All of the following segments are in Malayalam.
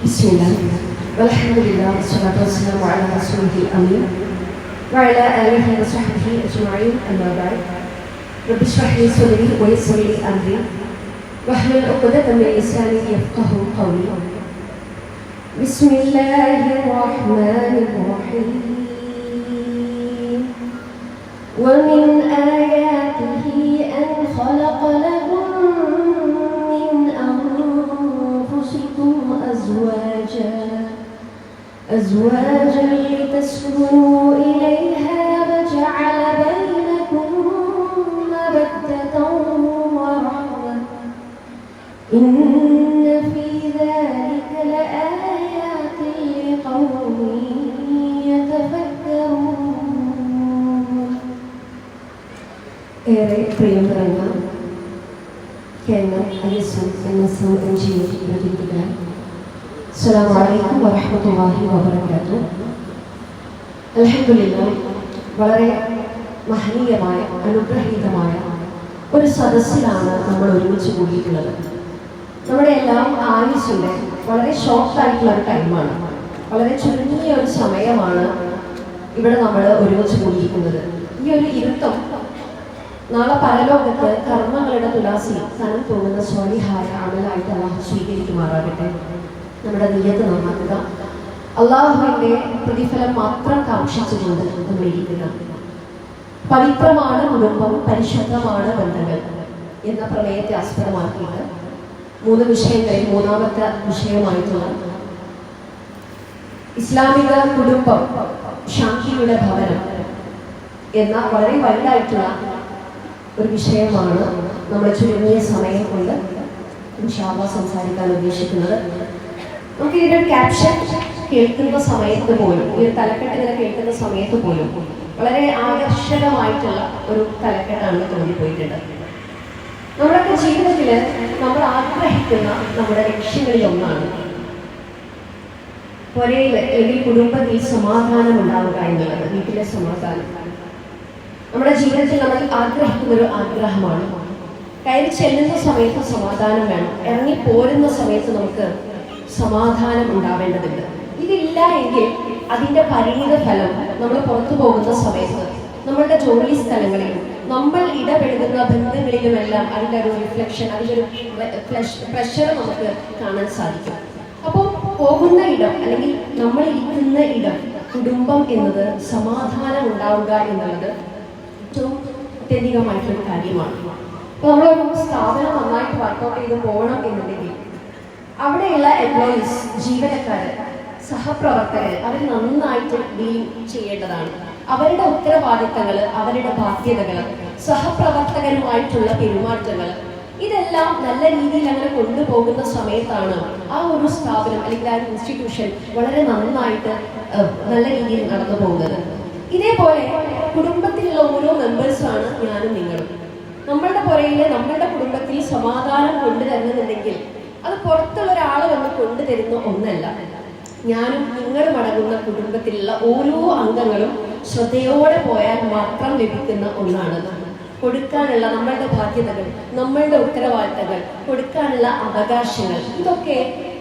بسم الله والحمد لله والصلاة والسلام على رسوله الأمين وعلى آله وصحبه أجمعين أما بعد رب اشرح لي صدري ويسر لي أمري واحلل عقدة من لساني يفقهوا قولي بسم الله الرحمن الرحيم ومن آياته أن خلق لكم من أنفسكم أزواجا لتسكنوا إليها وجعل بينكم مودة ورحمة إن في ذلك لآيات لقوم يتفكرون. ഏറെ പ്രിയം നിറഞ്ഞ കേരളം ISM NSM എഞ്ചിനീയറിംഗ് പ്രതിനിധികളെ അസ്സലാമു അലൈക്കും വറഹ്മത്തുള്ളാഹി വബറകാതുഹു. അൽഹംദുലില്ലാഹ്, വളരെ മഹനീയമായ അനുഗ്രഹീതമായ ഒരു സദസ്സിലാണ് നമ്മൾ ഒരുമിച്ച് കൂടിയിട്ടുള്ളത്. നമ്മുടെ എല്ലാം ആയുസ്സിൻ്റെ വളരെ ഷോർട്ടായിട്ടുള്ള ഒരു ടൈമാണ്, വളരെ ചുരുങ്ങിയ ഒരു സമയമാണ് ഇവിടെ നമ്മൾ ഒരുമിച്ച് കൂടിയിരിക്കുന്നത്. ഈ ഒരു ഇരുത്തം നാളെ പരലോകത്ത് കർമ്മങ്ങളുടെ തുലാസിൽ തനം തോന്നുന്ന സ്വാലിഹായ അമലായിട്ട് അല്ലാഹു സ്വീകരിക്കുമാറാകട്ടെ. നമ്മുടെ നിയ്യത്ത് നന്നാക്കുക, അള്ളാഹുവിൻ്റെ പ്രതിഫലം മാത്രം കാക്ഷിച്ചുകൊണ്ട് നമ്മൾ ഇരിക്കുക. പവിത്രമാണ് കുടുംബം, പരിശുദ്ധമാണ് ബന്ധങ്ങൾ എന്ന പ്രമേയത്തെ ആസ്പദമാക്കിയിട്ട് 3 വിഷയങ്ങളിൽ മൂന്നാമത്തെ വിഷയമായിട്ടുള്ള ഇസ്ലാമിക കുടുംബം ശാന്തിയുടെ ഭവനം എന്ന വളരെ വലുതായിട്ടുള്ള ഒരു വിഷയമാണ് നമ്മൾ ചുരുങ്ങിയ സമയം കൊണ്ട് ഇൻഷാ അല്ലാഹ് സംസാരിക്കാൻ ഉദ്ദേശിക്കുന്നത്. നമുക്ക് ഇതിൻ്റെ ഒരു ക്യാപ്ഷൻ കേൾക്കുന്ന സമയത്ത് പോലും, ഈ ഒരു തലക്കെട്ട് ഇങ്ങനെ കേൾക്കുന്ന സമയത്ത് പോലും വളരെ ആകർഷകമായിട്ടുള്ള ഒരു തലക്കെട്ടാണ് തോന്നിപ്പോയിട്ടുണ്ട്. നമ്മുടെയൊക്കെ ജീവിതത്തിൽ നമ്മൾ ആഗ്രഹിക്കുന്ന നമ്മുടെ ലക്ഷ്യങ്ങളിൽ ഒന്നാണ് പുരയിൽ അല്ലെങ്കിൽ കുടുംബത്തിൽ സമാധാനം ഉണ്ടാവുക എന്നുള്ളത്, വീട്ടിലെ സമാധാനം. നമ്മുടെ ജീവിതത്തിൽ നമ്മൾ ആഗ്രഹിക്കുന്ന ഒരു ആഗ്രഹമാണ്. കയറി ചെല്ലുന്ന സമയത്ത് സമാധാനം വേണം, ഇറങ്ങി പോരുന്ന സമയത്ത് നമുക്ക് സമാധാനം ഉണ്ടാവേണ്ടതുണ്ട്. ഇതില്ല എങ്കിൽ അതിൻ്റെ പരിണിത ഫലം നമ്മൾ പുറത്തു പോകുന്ന സമയത്ത് നമ്മളുടെ ജോലി സ്ഥലങ്ങളിലും നമ്മൾ ഇടപെടുന്ന ബന്ധങ്ങളിലുമെല്ലാം അതിൻ്റെ ഒരു റിഫ്ലക്ഷൻ, അതിൻ്റെ ഒരു പ്രഷർ നമുക്ക് കാണാൻ സാധിക്കും. അപ്പോൾ പോകുന്ന ഇടം അല്ലെങ്കിൽ നമ്മൾ ഇരിക്കുന്ന ഇടം, കുടുംബം എന്നത് സമാധാനം ഉണ്ടാവുക എന്നുള്ളത് ഏറ്റവും അത്യന്തികമായിട്ടൊരു കാര്യമാണ്. അപ്പോൾ നമ്മളൊരു സ്ഥാപനം നന്നായിട്ട് വർക്കൗട്ട് ചെയ്ത് പോകണം എന്നുണ്ടെങ്കിൽ അവിടെയുള്ള എംപ്ലോയീസ്, ജീവനക്കാർ, സഹപ്രവർത്തകർ അവർ നന്നായിട്ട് ഡീൽ ചെയ്യേണ്ടതാണ്. അവരുടെ ഉത്തരവാദിത്തങ്ങൾ, അവരുടെ ബാധ്യതകൾ, സഹപ്രവർത്തകരുമായിട്ടുള്ള പെരുമാറ്റങ്ങൾ, ഇതെല്ലാം നല്ല രീതിയിൽ അങ്ങനെ കൊണ്ടുപോകുന്ന സമയത്താണ് ആ ഒരു സ്ഥാപനം അല്ലെങ്കിൽ ആ ഒരു ഇൻസ്റ്റിറ്റ്യൂഷൻ വളരെ നന്നായിട്ട് നല്ല രീതിയിൽ നടന്നു പോകുന്നത്. ഇതേപോലെ കുടുംബത്തിലുള്ള ഓരോ മെമ്പേഴ്സാണ് ഞാനും നിങ്ങളും. നമ്മളുടെ പുറയില് നമ്മളുടെ കുടുംബത്തിൽ സമാധാനം കൊണ്ടുതരുന്നുണ്ടെങ്കിൽ അത് പുറത്തുള്ള ഒരാൾ വന്ന് കൊണ്ടുതരുന്ന ഒന്നല്ല. ഞാനും നിങ്ങളും അടങ്ങുന്ന കുടുംബത്തിലുള്ള ഓരോ അംഗങ്ങളും ശ്രദ്ധയോടെ പോയാൽ മാത്രം ലഭിക്കുന്ന ഒന്നാണ്. കൊടുക്കാനുള്ള നമ്മളുടെ ബാധ്യതകൾ, നമ്മളുടെ ഉത്തരവാദിത്തങ്ങൾ, കൊടുക്കാനുള്ള അവകാശങ്ങൾ, ഇതൊക്കെ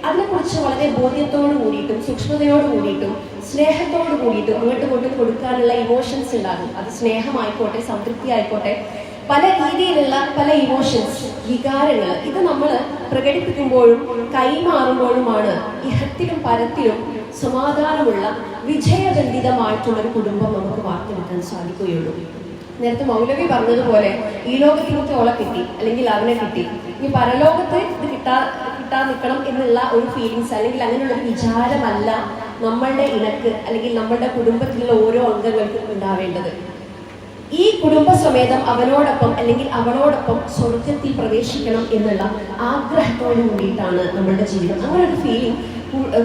അതിനെക്കുറിച്ച് വളരെ ബോധ്യത്തോടു കൂടിയിട്ടും സൂക്ഷ്മതയോട് കൂടിയിട്ടും സ്നേഹത്തോടു കൂടിയിട്ടും അങ്ങോട്ടും ഇങ്ങോട്ടും കൊടുക്കാനുള്ള ഇമോഷൻസ് ഉണ്ടാകും. അത് സ്നേഹമായിക്കോട്ടെ, സംതൃപ്തി ആയിക്കോട്ടെ, പല രീതിയിലുള്ള പല ഇമോഷൻസ്, വികാരങ്ങൾ, ഇത് നമ്മൾ പ്രകടിപ്പിക്കുമ്പോഴും കൈമാറുമ്പോഴുമാണ് ഇഹത്തിലും പരത്തിലും സമാധാനമുള്ള വിജയബന്ധിതമായിട്ടുള്ളൊരു കുടുംബം നമുക്ക് വാർത്തെടുക്കാൻ സാധിക്കുകയുള്ളൂ. നേരത്തെ മൗലവി പറഞ്ഞതുപോലെ ഈ ലോകത്തിനൊക്കെ ഓളെ കിട്ടി അല്ലെങ്കിൽ അവനെ കിട്ടി, ഇനി പരലോകത്ത് ഇത് കിട്ടാൻ നിൽക്കണം എന്നുള്ള ഒരു ഫീലിങ്സ് അല്ലെങ്കിൽ അങ്ങനെയുള്ള ഒരു വിചാരമല്ല നമ്മളുടെ ഇണക്ക് അല്ലെങ്കിൽ നമ്മളുടെ കുടുംബത്തിലുള്ള ഓരോ അംഗങ്ങൾക്കും ഉണ്ടാവേണ്ടത്. ഈ കുടുംബസമേതം അവനോടൊപ്പം അല്ലെങ്കിൽ അവളോടൊപ്പം സ്വർഗത്തിൽ പ്രവേശിക്കണം എന്നുള്ള ആഗ്രഹത്തോടു കൂടിയിട്ടാണ് നമ്മളുടെ ജീവിതം. അങ്ങനെ ഒരു ഫീലിംഗ്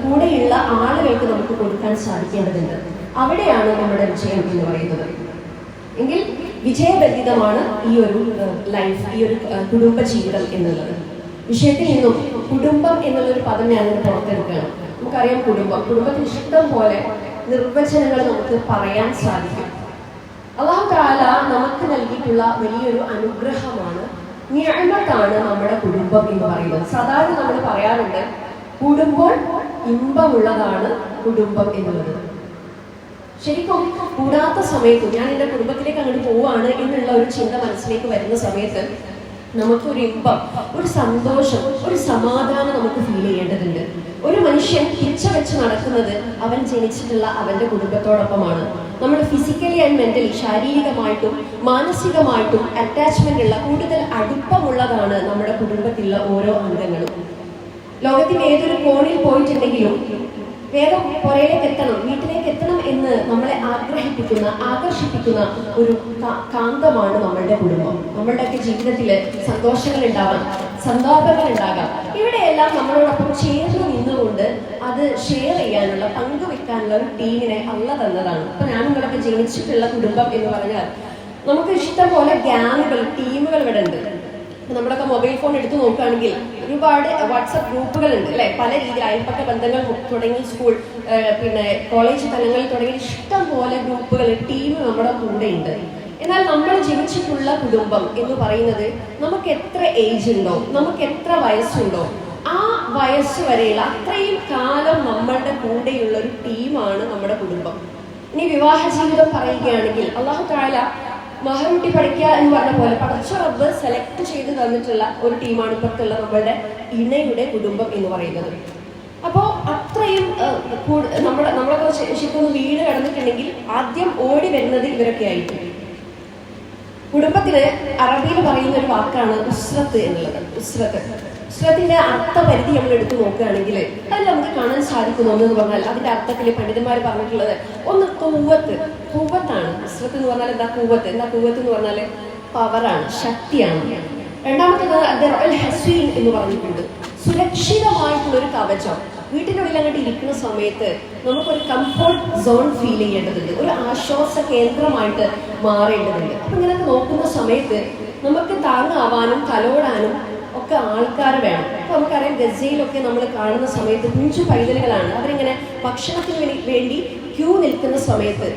കൂടെയുള്ള ആളുകൾക്ക് നമുക്ക് കൊടുക്കാൻ സാധിക്കേണ്ടതുണ്ട്. അവിടെയാണ് നമ്മുടെ വിജയം എന്ന് പറയുന്നത്. എങ്കിൽ വിജയബന്ധിതമാണ് ഈ ഒരു ലൈഫ്, ഈ ഒരു കുടുംബജീവിതം എന്നുള്ളത്. വിഷയത്തിൽ നിന്നും കുടുംബം എന്നുള്ളൊരു പദം ഞാനിവിടെ പുറത്തെടുക്കണം. നമുക്കറിയാം, കുടുംബത്തിന് ഇഷ്ടം പോലെ നിർവചനങ്ങൾ നമുക്ക് പറയാൻ സാധിക്കും. അല്ലാഹു തആല നമുക്ക് നൽകിയിട്ടുള്ള വലിയൊരു അനുഗ്രഹമാണ്, നിഅമത്താണ് നമ്മുടെ കുടുംബം എന്ന് പറയുന്നത്. സാധാരണ നമ്മൾ പറയാറുണ്ട്, കൂടുമ്പോൾ ഇമ്പമുള്ളതാണ് കുടുംബം എന്നുള്ളത്. ശരിക്കും കൂടാത്ത സമയത്തും ഞാൻ എൻ്റെ കുടുംബത്തിലേക്ക് അങ്ങോട്ട് പോവുകയാണ് എന്നുള്ള ഒരു ചിന്ത മനസ്സിലേക്ക് വരുന്ന സമയത്ത് നമുക്കൊരു ഇമ്പം, ഒരു സന്തോഷം, ഒരു സമാധാനം നമുക്ക് ഫീൽ ചെയ്യേണ്ടതുണ്ട്. ഒരു മനുഷ്യൻ പിച്ച വെച്ച് നടക്കുന്നത് അവൻ ജനിച്ചിട്ടുള്ള അവൻ്റെ കുടുംബത്തോടൊപ്പമാണ്. നമ്മൾ ഫിസിക്കലി ആൻഡ് മെന്റലി, ശാരീരികമായിട്ടും മാനസികമായിട്ടും അറ്റാച്ച്മെന്റ് ഉള്ള, കൂടുതൽ അടുപ്പമുള്ളതാണ് നമ്മുടെ കുടുംബത്തിലുള്ള ഓരോ അംഗങ്ങളും. ലോകത്തിന്റെ ഏതൊരു കോണിൽ പോയിട്ടുണ്ടെങ്കിലും വേഗം പുറയിലേക്ക് എത്തണം, വീട്ടിലേക്ക് എത്തണം എന്ന് നമ്മളെ ആഗ്രഹിപ്പിക്കുന്ന, ആകർഷിപ്പിക്കുന്ന ഒരു കാന്തമാണ് നമ്മളുടെ കുടുംബം. നമ്മളുടെയൊക്കെ ജീവിതത്തിൽ സന്തോഷങ്ങൾ ഉണ്ടാവാം, സന്താപങ്ങൾ ഉണ്ടാകാം. ഇവിടെയെല്ലാം നമ്മളോടൊപ്പം ചേർന്ന് നിന്നുകൊണ്ട് അത് ഷെയർ ചെയ്യാനുള്ള, പങ്കുവെക്കാനുള്ള ഒരു ടീമിനെ അള്ള തന്നതാണ്. അപ്പൊ ഞാൻ നിങ്ങളൊക്കെ ജനിച്ചിട്ടുള്ള കുടുംബം എന്ന് പറഞ്ഞാൽ നമുക്ക് ഇഷ്ടം പോലെ ഗ്യാങ്ങുകൾ, ടീമുകൾ ഇവിടെ ഉണ്ട്. നമ്മളൊക്കെ മൊബൈൽ ഫോൺ എടുത്ത് നോക്കുകയാണെങ്കിൽ ഒരുപാട് വാട്സപ്പ് ഗ്രൂപ്പുകൾ ഉണ്ട് അല്ലെ, പല രീതിയിൽ അയൽപ്പക്ക ബന്ധങ്ങൾ തുടങ്ങി, സ്കൂൾ പിന്നെ കോളേജ് തലങ്ങളിൽ തുടങ്ങി ഇഷ്ടം പോലെ ഗ്രൂപ്പുകൾ, ടീം നമ്മുടെ കൂടെ ഉണ്ട്. എന്നാൽ നമ്മൾ ജനിച്ചിട്ടുള്ള കുടുംബം എന്ന് പറയുന്നത് നമുക്ക് എത്ര ഏജ് ഉണ്ടോ, നമുക്ക് എത്ര വയസ്സുണ്ടോ, ആ വയസ്സ് വരെയുള്ള അത്രയും കാലം നമ്മളുടെ കൂടെയുള്ള ഒരു ടീമാണ് നമ്മുടെ കുടുംബം. ഇനി വിവാഹ ജീവിതം പറയുകയാണെങ്കിൽ അല്ലാഹു തആല മഹറൂട്ടി പഠിക്കുക എന്ന് പറഞ്ഞ പോലെ പടച്ച റബ്ബ് സെലക്ട് ചെയ്ത് തന്നിട്ടുള്ള ഒരു ടീമാണ് ഇപ്പത്തുള്ള നമ്മളുടെ ഇണയുടെ കുടുംബം എന്ന് പറയുന്നത്. അപ്പോൾ അത്രയും നമ്മളൊക്കെ ശരിക്കും വീട് കടന്നിട്ടുണ്ടെങ്കിൽ ആദ്യം ഓടി വരുന്നത് ഇവരൊക്കെ ആയിരിക്കും. കുടുംബത്തിന് അറബിയിൽ പറയുന്ന ഒരു വാക്കാണ് ഉസ്രത്ത് എന്നുള്ളത്. ഉസ്രത്തിന്റെ അർത്ഥപരിധി നമ്മൾ എടുത്തു നോക്കുകയാണെങ്കിൽ അതിൽ നമുക്ക് കാണാൻ സാധിക്കുന്ന ഒന്നെന്ന് പറഞ്ഞാൽ അതിന്റെ അർത്ഥത്തിൽ പണ്ഡിതന്മാർ പറഞ്ഞിട്ടുള്ളത് ഒന്ന് കൂവത്താണ്. ഉസ്രത്ത് എന്ന് പറഞ്ഞാൽ എന്താ കൂവത്ത് എന്ന് പറഞ്ഞാൽ പവറാണ്, ശക്തിയാണ്. രണ്ടാമത്തേത് ഹസീൻ എന്ന് പറഞ്ഞിട്ടുണ്ട്, സുരക്ഷിതമായിട്ടുള്ള ഒരു കവചം. വീട്ടിനുള്ളിൽ അങ്ങോട്ട് ഇരിക്കുന്ന സമയത്ത് നമുക്കൊരു കംഫോർട്ട് സോൺ ഫീൽ ചെയ്യേണ്ടതുണ്ട്, ഒരു ആശ്വാസ കേന്ദ്രമായിട്ട് മാറേണ്ടതുണ്ട്. അപ്പൊ ഇങ്ങനെയൊക്കെ നോക്കുന്ന സമയത്ത് നമുക്ക് താങ്ങാവാനും തലോടാനും ഒക്കെ ആൾക്കാർ വേണം. അപ്പൊ നമുക്കറിയാം ഗസയിലൊക്കെ നമ്മൾ കാണുന്ന സമയത്ത് കുഞ്ചു പൈതലുകളാണ്. അവരിങ്ങനെ ഭക്ഷണത്തിന് വേണ്ടി ക്യൂ നിൽക്കുന്ന സമയത്ത്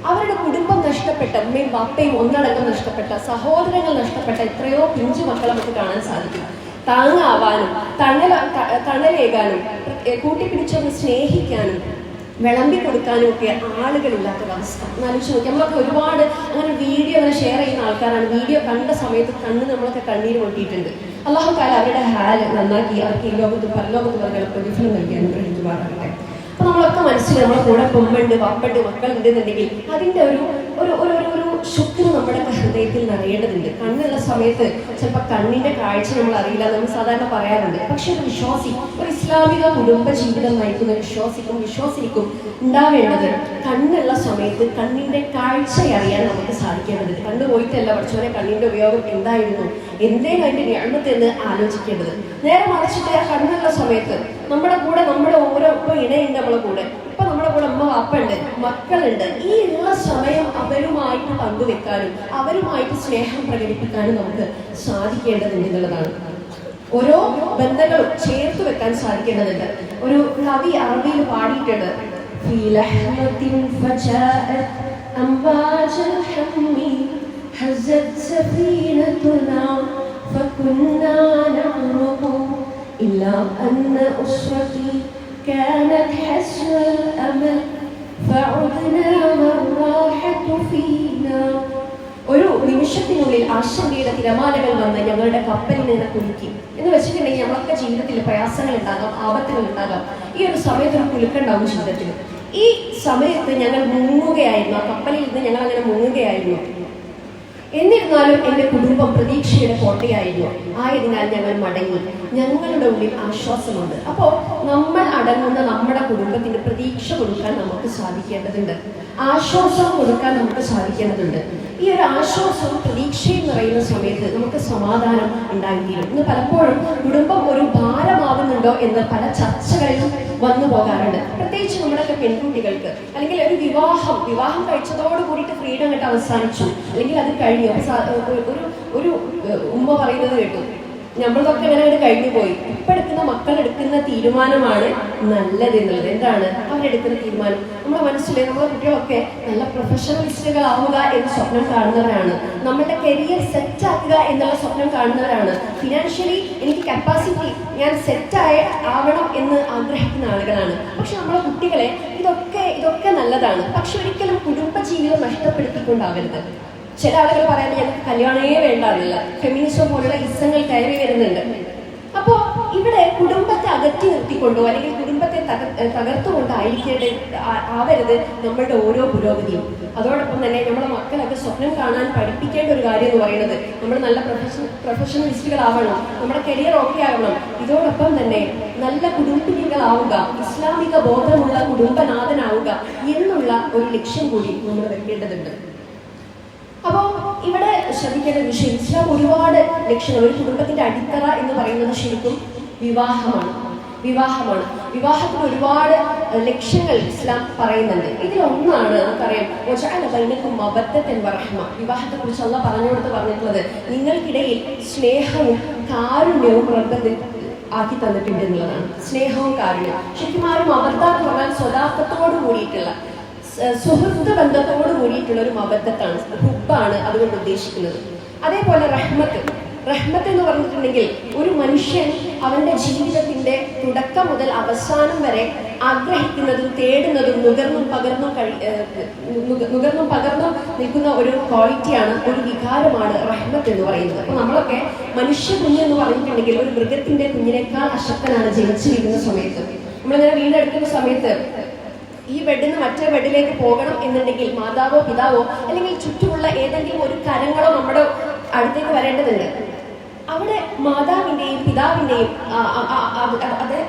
അവരുടെ കുടുംബം നഷ്ടപ്പെട്ട, ഉമ്മയും ബാപ്പയും ഒന്നടങ്കം നഷ്ടപ്പെട്ട, സഹോദരങ്ങൾ നഷ്ടപ്പെട്ട എത്രയോ പിഞ്ചു മക്കളെ നമുക്ക് കാണാൻ സാധിക്കും. താങ്ങാവാനും തണലേകാനും കൂട്ടിപ്പിടിച്ചൊന്ന് സ്നേഹിക്കാനും വിളമ്പി കൊടുക്കാനും ഒക്കെ ആളുകളില്ലാത്തൊരവസ്ഥ എന്നാലോചിച്ച് നോക്കി. നമ്മളൊക്കെ ഒരുപാട് അങ്ങനെ വീഡിയോ അങ്ങനെ ഷെയർ ചെയ്യുന്ന ആൾക്കാരാണ്. വീഡിയോ കണ്ട സമയത്ത് നമ്മളൊക്കെ കണ്ണീര് പൊട്ടിയിട്ടുണ്ട്. അല്ലാഹു തആല അവരുടെ ഹാല് നന്നാക്കി അവർക്ക് ഈ ലോകത്ത് പരലോകത്ത് പറഞ്ഞ പ്രതിഫലം നൽകി അനുഗ്രഹിക്കുമാറാകട്ടെ. അപ്പൊ നമ്മളൊക്കെ മനസ്സിൽ നമ്മളെ കൂടെ പൊമ്പുണ്ട്, വാപ്പുണ്ട്, മക്കളുണ്ട് എന്നുണ്ടെങ്കിൽ അതിന്റെ ഒരു ശുക്ർ നമ്മുടെ ഹൃദയത്തിൽ നിറയേണ്ടതുണ്ട്. കണ്ണുള്ള സമയത്ത് ചിലപ്പോൾ കണ്ണിന്റെ കാഴ്ച നമ്മൾ അറിയില്ല, നമ്മൾ സാധാരണ പറയാറുണ്ട്. പക്ഷെ ഒരു വിശ്വാസി, ഒരു ഇസ്ലാമിക കുടുംബ ജീവിതം നയിക്കുന്ന വിശ്വാസിനിക്കും ഉണ്ടാവേണ്ടത് കണ്ണുള്ള സമയത്ത് കണ്ണിന്റെ കാഴ്ച അറിയാൻ നമുക്ക് സാധിക്കേണ്ടതുണ്ട്. കണ്ണു പോയിട്ടല്ല പഠിച്ചവരെ കണ്ണിന്റെ ഉപയോഗം എന്തായിരുന്നു, എന്തേലും അതിന്റെ ഞാമത്ത് എന്ന് ആലോചിക്കേണ്ടത്. നേരെ മറിച്ചിട്ട് ആ കണ്ണുള്ള സമയത്ത് നമ്മുടെ കൂടെ നമ്മുടെ ഓരോ ഇണയുണ്ട്, നമ്മളെ കൂടെ ഇപ്പൊ നമ്മുടെ കൂടെ അമ്മ വാപ്പുണ്ട്, മക്കളുണ്ട്. ഈ ഉള്ള സമയം അവരുമായിട്ട് പങ്കുവെക്കാനും അവരുമായിട്ട് സ്നേഹം പ്രകടിപ്പിക്കാനും നമുക്ക് സാധിക്കേണ്ടതുണ്ട് എന്നുള്ളതാണ്. ഓരോ ബന്ധങ്ങളും ചേർത്ത് വെക്കാൻ സാധിക്കേണ്ടതുണ്ട്. ഒരു കവി അറബിയിൽ പാടിയിട്ടുണ്ട്, كانت حسن الأمل فعدنا والراحة فينا. ഒരു നിമിഷത്തിനുള്ളിൽ ആശങ്കയുടെ തിരമാലകൾ വന്ന് ഞങ്ങളുടെ കപ്പലിൽ നിന്ന് കുലുക്കി എന്ന് വെച്ചിട്ടുണ്ടെങ്കിൽ നമ്മളൊക്കെ ജീവിതത്തിൽ പ്രയാസങ്ങൾ ഉണ്ടാകാം, ആപത്തുകൾ ഉണ്ടാകാം. ഈ ഒരു സമയത്ത് ഒരു കുലുക്കുണ്ടാവും ജീവിതത്തിൽ. ഈ സമയത്ത് ഞങ്ങൾ മുങ്ങുകയായിരുന്നു, ആ കപ്പലിൽ നിന്ന് ഞങ്ങൾ അങ്ങനെ മുങ്ങുകയായിരുന്നു. എന്നിരുന്നാലും എൻ്റെ കുടുംബം പ്രതീക്ഷയുടെ കോട്ടയായിരുന്നു. ആയതിനാൽ ഞങ്ങൾ മടങ്ങി. ഞങ്ങളുടെ ഉള്ളിൽ ആശ്വാസമുണ്ട്. അപ്പോൾ നമ്മൾ അടങ്ങുന്ന നമ്മുടെ കുടുംബത്തിന് പ്രതീക്ഷ കൊടുക്കാൻ നമുക്ക് സാധിക്കേണ്ടതുണ്ട്, ആശ്വാസം കൊടുക്കാൻ നമുക്ക് സാധിക്കേണ്ടതുണ്ട്. ഈ ഒരു ആശ്വാസവും പ്രതീക്ഷയും നിറയുന്ന സമയത്ത് നമുക്ക് സമാധാനം ഉണ്ടായിത്തീരും. ഇന്ന് പലപ്പോഴും കുടുംബം ഒരു ഭാരമാവുന്നുണ്ടോ എന്ന് പല ചർച്ചകളിലും വന്നു പോകാറുണ്ട്. പ്രത്യേകിച്ച് നമ്മുടെയൊക്കെ പെൺകുട്ടികൾക്ക്, അല്ലെങ്കിൽ ഒരു വിവാഹം കഴിച്ചതോട് കൂടിയിട്ട് ഫ്രീഡം അങ്ങോട്ട് അവസാനിച്ചു, അല്ലെങ്കിൽ അത് കഴിഞ്ഞു. ഒരു ഉമ്മ പറയുന്നത് കേട്ടു, നമ്മളതൊക്കെ അങ്ങനെ കഴിഞ്ഞു പോയി. ഇപ്പൊ എടുക്കുന്ന മക്കൾ എടുക്കുന്ന തീരുമാനമാണ് നല്ലത് എന്നുള്ളത്. എന്താണ് അവരെടുക്കുന്ന തീരുമാനം? നമ്മുടെ മനസ്സിലെ നമ്മുടെ കുട്ടികളൊക്കെ നല്ല പ്രൊഫഷണലിസ്റ്റുകളാവുക എന്ന് സ്വപ്നം കാണുന്നവരാണ്. നമ്മളുടെ കരിയർ സെറ്റ് ആക്കുക എന്നുള്ള സ്വപ്നം കാണുന്നവരാണ്. ഫിനാൻഷ്യലി എനിക്ക് കപ്പാസിറ്റി, ഞാൻ ആവണം എന്ന് ആഗ്രഹിക്കുന്ന ആളുകളാണ്. പക്ഷെ നമ്മുടെ കുട്ടികളെ ഇതൊക്കെ നല്ലതാണ്, പക്ഷെ ഒരിക്കലും കുടുംബജീവിതം നഷ്ടപ്പെടുത്തിക്കൊണ്ടാവരുത്. ചില ആളുകൾ പറയാൻ ഞങ്ങൾക്ക് കല്യാണമേ വേണ്ടാറില്ല, ഫെമിനിസം പോലുള്ള ഇസങ്ങൾ കയറി വരുന്നുണ്ട്. അപ്പോ ഇവിടെ കുടുംബത്തെ അകറ്റി നിർത്തിക്കൊണ്ടോ അല്ലെങ്കിൽ കുടുംബത്തെ ആവരുത് നമ്മളുടെ ഓരോ പുരോഗതിയും. അതോടൊപ്പം തന്നെ നമ്മുടെ മക്കളൊക്കെ സ്വപ്നം കാണാൻ പഠിപ്പിക്കേണ്ട ഒരു കാര്യം എന്ന് പറയുന്നത് നമ്മൾ നല്ല പ്രൊഫഷണലിസ്റ്റുകളാവണം, നമ്മുടെ കരിയർ ഓക്കെ ആവണം. ഇതോടൊപ്പം തന്നെ നല്ല കുടുംബിനികളാവുക, ഇസ്ലാമിക ബോധമുള്ള കുടുംബനാഥനാവുക എന്നുള്ള ഒരു ലക്ഷ്യം കൂടി നമ്മൾ വെക്കേണ്ടതുണ്ട്. അപ്പോൾ ഇവിടെ ശ്രദ്ധിക്കേണ്ട വിഷയം, ഇസ്ലാം ഒരുപാട് ലക്ഷ്യങ്ങൾ, ഒരു കുടുംബത്തിന്റെ അടിത്തറ എന്ന് പറയുന്നത് ശരിക്കും വിവാഹമാണ്. വിവാഹത്തിന് ഒരുപാട് ലക്ഷ്യങ്ങൾ ഇസ്ലാം പറയുന്നുണ്ട്. ഇതിലൊന്നാണ് നമുക്കറിയാം വിവാഹത്തെ കുറിച്ച് അല്ലാഹ് പറഞ്ഞിട്ടുള്ളത് നിങ്ങൾക്കിടയിൽ സ്നേഹവും കാരുണ്യവും റബ്ബ് ആക്കി തന്നിട്ടുണ്ട് എന്നുള്ളതാണ്. സ്നേഹവും കാരുണ്യവും ശരിക്കും ആരും മബദ്ദ എന്ന് പറഞ്ഞാൽ സ്വദാഖത്തോട് കൂടിയിട്ടുള്ള സുഹൃത്ത് ബന്ധത്തോട് കൂടിയിട്ടുള്ള ഒരു മബദ്ദത്താണ്, ഹുബ്ബാണ് അതുകൊണ്ട് ഉദ്ദേശിക്കുന്നത്. അതേപോലെ റഹ്മത്ത് എന്ന് പറഞ്ഞിട്ടുണ്ടെങ്കിൽ ഒരു മനുഷ്യൻ അവന്റെ ജീവിതത്തിന്റെ തുടക്കം മുതൽ അവസാനം വരെ ആഗ്രഹിക്കുന്നതും തേടുന്നതും നുകർന്നും പകർന്നും നിൽക്കുന്ന ഒരു ക്വാളിറ്റിയാണ്, ഒരു വികാരമാണ് റഹ്മത്ത് എന്ന് പറയുന്നത്. അപ്പൊ നമ്മളൊക്കെ മനുഷ്യ കുഞ്ഞ് എന്ന് പറഞ്ഞിട്ടുണ്ടെങ്കിൽ ഒരു മൃഗത്തിന്റെ കുഞ്ഞിനേക്കാൾ അശക്തനാണ് ജനിച്ചിരിക്കുന്ന സമയത്ത്. നമ്മളിങ്ങനെ വീടെടുക്കുന്ന സമയത്ത് ഈ ബെഡിൽ നിന്ന് മറ്റേ ബെഡിലേക്ക് പോകണം എന്നുണ്ടെങ്കിൽ മാതാവോ പിതാവോ അല്ലെങ്കിൽ ചുറ്റുമുള്ള ഏതെങ്കിലും ഒരു കരങ്ങളോ നമ്മുടെ അടുത്തേക്ക് വരേണ്ടതുണ്ട്. അവിടെ മാതാവിന്റെയും പിതാവിന്റെയും